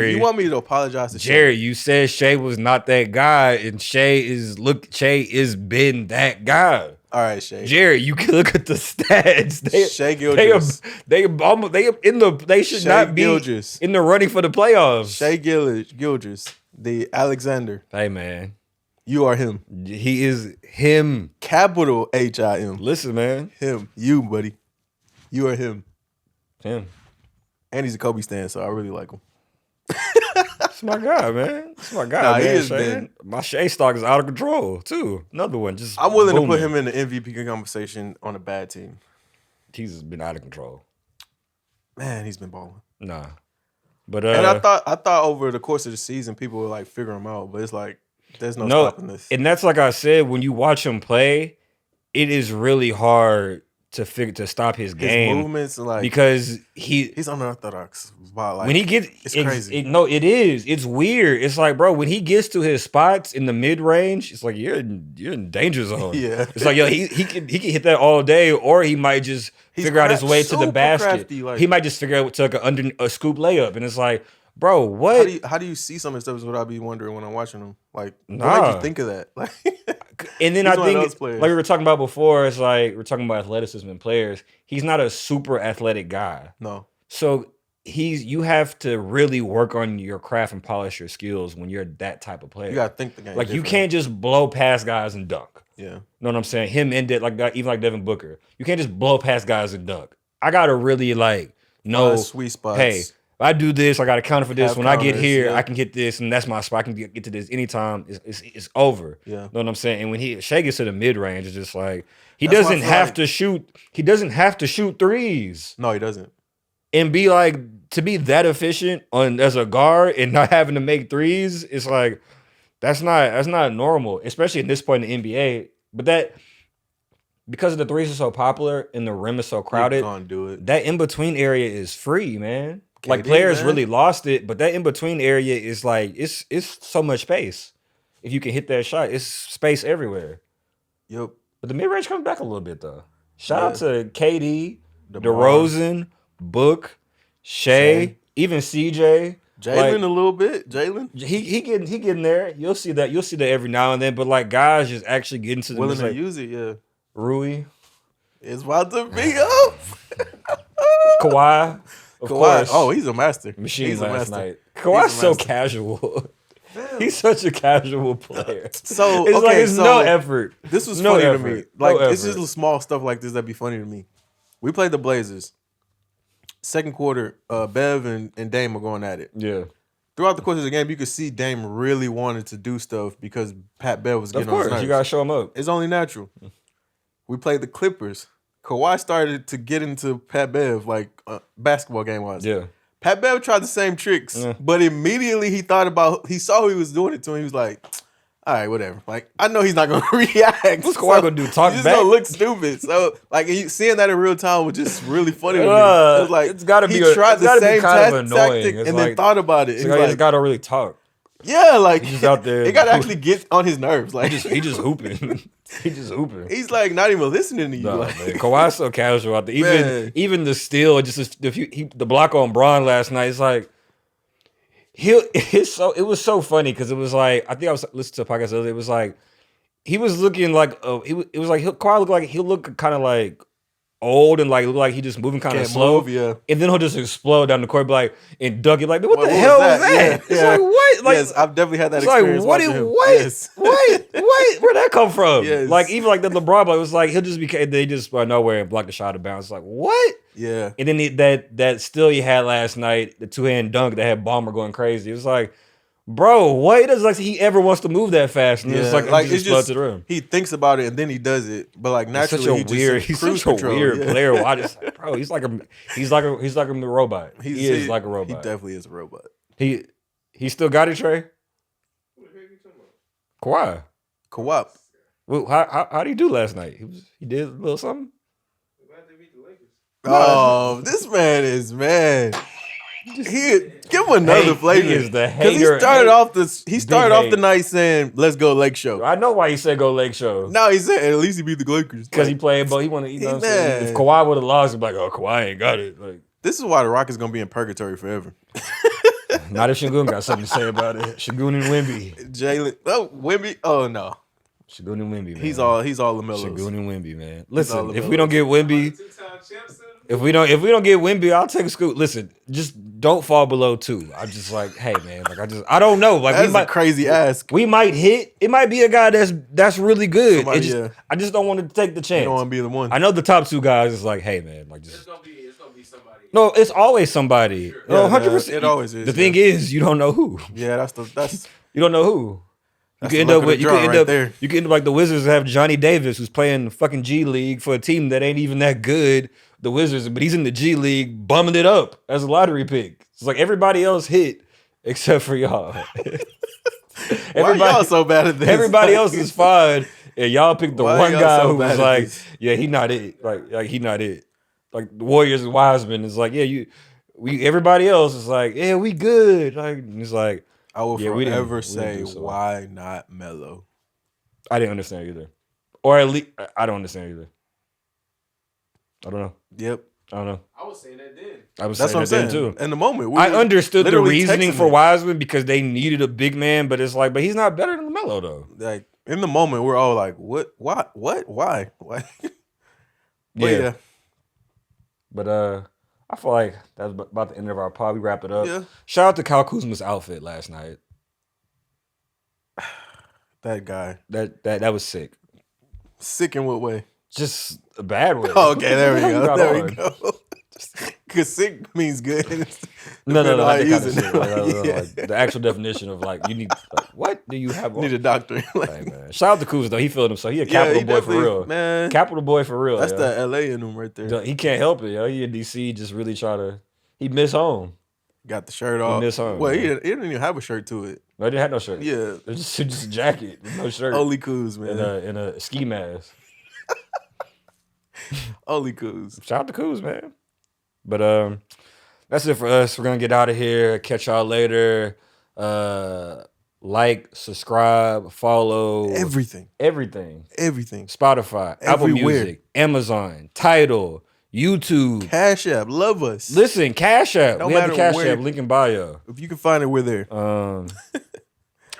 you want me to apologize to Jerry? You said Shea was not that guy, and Shea is been that guy. All right, Shea. Jerry, you can look at the stats. Shea Gilgeous. They should not be in the running for the playoffs. Shea Gilgeous, the Alexander. Hey man. You are him. He is him. Capital H-I-M. Listen, man. Him. You, buddy. You are him. Him. And he's a Kobe stan, so I really like him. That's my guy, man. That's my guy, man. He is, man. My Shea stock is out of control, too. Another one. I'm willing to put him in the MVP conversation on a bad team. He's been out of control. Man, he's been balling. Nah. But and I thought over the course of the season, people would like figure him out, but it's like, there's no stopping this. And that's like I said, when you watch him play, it is really hard to stop his game. His movements, like, because he's unorthodox. Like, when he gets, it's crazy. It is. It's weird. It's like, bro, when he gets to his spots in the mid range, it's like you're in danger zone. Yeah, it's like he can hit that all day, or he might just figure out his way to the basket. Crafty, like, he might just figure out to like a scoop layup, and it's like, bro, what? How do you see some of the stuff is what I be wondering when I'm watching him. Like, what makes you think of that? Like, And then He's I one of think, those players. like we were talking about before, it's like we're talking about athleticism and players. He's not a super athletic guy. No. So you have to really work on your craft and polish your skills when you're that type of player. You gotta think the game. Like you different. can't just blow past guys and dunk. Yeah. You know what I'm saying? Him and even like Devin Booker. You can't just blow past guys and dunk. I gotta really like know sweet spots. Hey, if I do this, I gotta counter for this. Have When I get counters, here, yeah. I can get this, and that's my spot. I can get to this anytime. It's over. Yeah. You know what I'm saying? And when Shea gets to the mid range, it's just like he That's why I doesn't feel have like- to shoot. He doesn't have to shoot threes No, he doesn't. and be like to be that efficient as a guard and not having to make threes. It's like that's not normal, especially at this point in the NBA. But that because the threes are so popular and the rim is so crowded, You can't do it. that in between area is free, man. Like KD, players man. really lost it, but that in between area is like it's so much space. If you can hit that shot, it's space everywhere. Yep. But the mid range comes back a little bit though. Shout out to KD, DeMar. DeRozan, Book, Shea, even CJ. Jalen Like, a little bit. Jalen he getting there. You'll see that every now and then. But like guys just actually getting to the willing to like use it. Yeah. Rui, It's about to be up. Kawhi, of course. Oh, he's a master. Machine He's a last master. night. Kawhi's so master. casual. He's such a casual player. So It's okay, like it's so no effort. this was No funny to effort. me. No Like it's effort. just small stuff like this that be funny to me. We played the Blazers. Second quarter, Bev and Dame are going at it. Yeah, Throughout the course of the game, you could see Dame really wanted to do stuff because Pat Bev was of getting on his course nerves. you gotta show him up. It's only natural. We played the Clippers. Kawhi started to get into Pat Bev like basketball game wise. Yeah, Pat Bev tried the same tricks, but immediately he saw who he was doing it to him. He was like, all right, whatever. Like, I know he's not going to react. What's Kawhi gonna do? Talk he's back? going to look stupid. So, like, seeing that in real time was just really funny to me. It was like, it's gotta he be tried it's the gotta be same kind of annoying. tactic It's and like- then thought about it. It's He's like, he like, just gotta really talk. yeah, like, He's just out there. It got to actually get on his nerves. Like, He just hooping. He just hooping. he's like not even listening to you. No, like, man. Kawhi's so casual out there. Man. Even the steal, just the block on Braun last night. It's like it was so funny because it was like I think I was listening to a podcast earlier. It was like he was looking like it was like Kawhi looked like he'll look kind of like old and like look like he just moving kind of Can't slow. move, yeah. And then he'll just explode down the court, be like and dunk it like what the was hell was that? Yeah, It's yeah. like what? Like yes, I've definitely had that it's like experience. what? watching him. What? Yes. What? Where'd that come from? Yes. Like even like the LeBron play was like he'll just be they just out of nowhere and block the shot of bounds. It's like what? Yeah. And then that steal he had last night, the 2-hand dunk that had Bomber going crazy. It was like, bro, what? It doesn't like he ever wants to move that fast. And it's like it's just to the rim. he thinks about it and then he does it. But like He's naturally, such a he just weird, he's cruise such a control, weird yeah. player. I just bro, he's like a robot. He is like a robot. He definitely is a robot. He still got it, Trey. Kawhi. Kawhi. Well, how did he do last night? He did a little something. Oh, this man is man. He give him another Hey, flavor. he is the Because he hater. started off the hate. night saying, "Let's go Lake Show." I know why he said go Lake Show. Now he said, "At least he beat the Lakers." Because he Like, played, but he wanted. You know what I'm saying? mad. If Kawhi would have lost, he'd be like, "Oh, Kawhi ain't got it." Like, this is why the Rockets gonna be in purgatory forever. not if Şengün got something to say about it. Şengün and Wemby. Jalen, Wemby. Oh no, Şengün and Wemby. Man. he's all LaMelo's. Şengün and Wemby, man. all Listen, if LaMelo. we don't get Wemby, if we don't get Wemby, I'll take a scoot. Listen, just don't fall below 2. I'm just like, hey, man. Like I don't know. Like That's a crazy ask. we might hit. It might be a guy that's really good. Somebody, It just, yeah. I just don't want to take the You chance. don't want to be the one. I know the top 2 guys is like, hey, man, like just. It's gonna be somebody. No, it's always somebody. No, Yeah, 100%. it always is, The thing is, you don't know who. Yeah, that's You don't know who. That's You the can end up luck of with the you draw can end right up there. you can end up like the Wizards have Johnny Davis who's playing the fucking G League for a team that ain't even that good. The Wizards, but he's in the G League bumming it up as a lottery pick. It's like everybody else hit except for y'all. Why y'all so bad at this? Everybody else is fine, and y'all picked the Why one y'all guy so who bad was at like, this? yeah, he not it. Like he not it. Like the Warriors and Wiseman is like, yeah, everybody else is like, yeah, we good. Like it's like, I will yeah, we didn't- forever we didn't say, do so. why not Melo? I didn't understand either, or at least I don't understand either. I don't know. Yep, I don't know. I was saying that then. I was that's saying what I'm that saying. then too. In the moment, we I were understood the literally reasoning texting for it. Wiseman because they needed a big man, but it's like, but he's not better than LaMelo though. Like In the moment, we're all like, "What? What? Why? But yeah. But I feel like that's about the end of our pod. We wrapped it up. Yeah. Shout out to Kyle Kuzma's outfit last night. That guy. That was sick. Sick in what way? Just a bad way. Oh, okay, there we go. Got There on. we go. Because sick means good. No, Depending on like how that you kind of use it. shit. Like the actual definition of like you need. Like, what do you have? On? Need a doctor. Hey, man. Shout out to Kuz though. He feeling himself. He a Yeah, capital he boy for definitely- real. man. Capital boy for real. That's yo. the LA in him right there. He can't help it, yo. He in DC just really try to. He miss home. Got the shirt off. miss home, Well, he man. didn't even have a shirt to it. No, he didn't have no shirt. Yeah. It's just a jacket, with no shirt, Only Kuz, man. and a ski mask. Only Kuz. Shout out to Kuz, man. But that's it for us. We're gonna get out of here. Catch y'all later. Like, subscribe, follow, Everything. Spotify, Apple Everywhere. Music, Amazon, Tidal, YouTube. Cash App. Love us. Listen, Cash App. No We have the matter Cash where- App link in bio. If you can find it, we're there.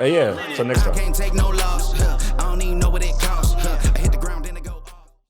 Yeah. So next time. Can't take no loss. I don't even know what it costs.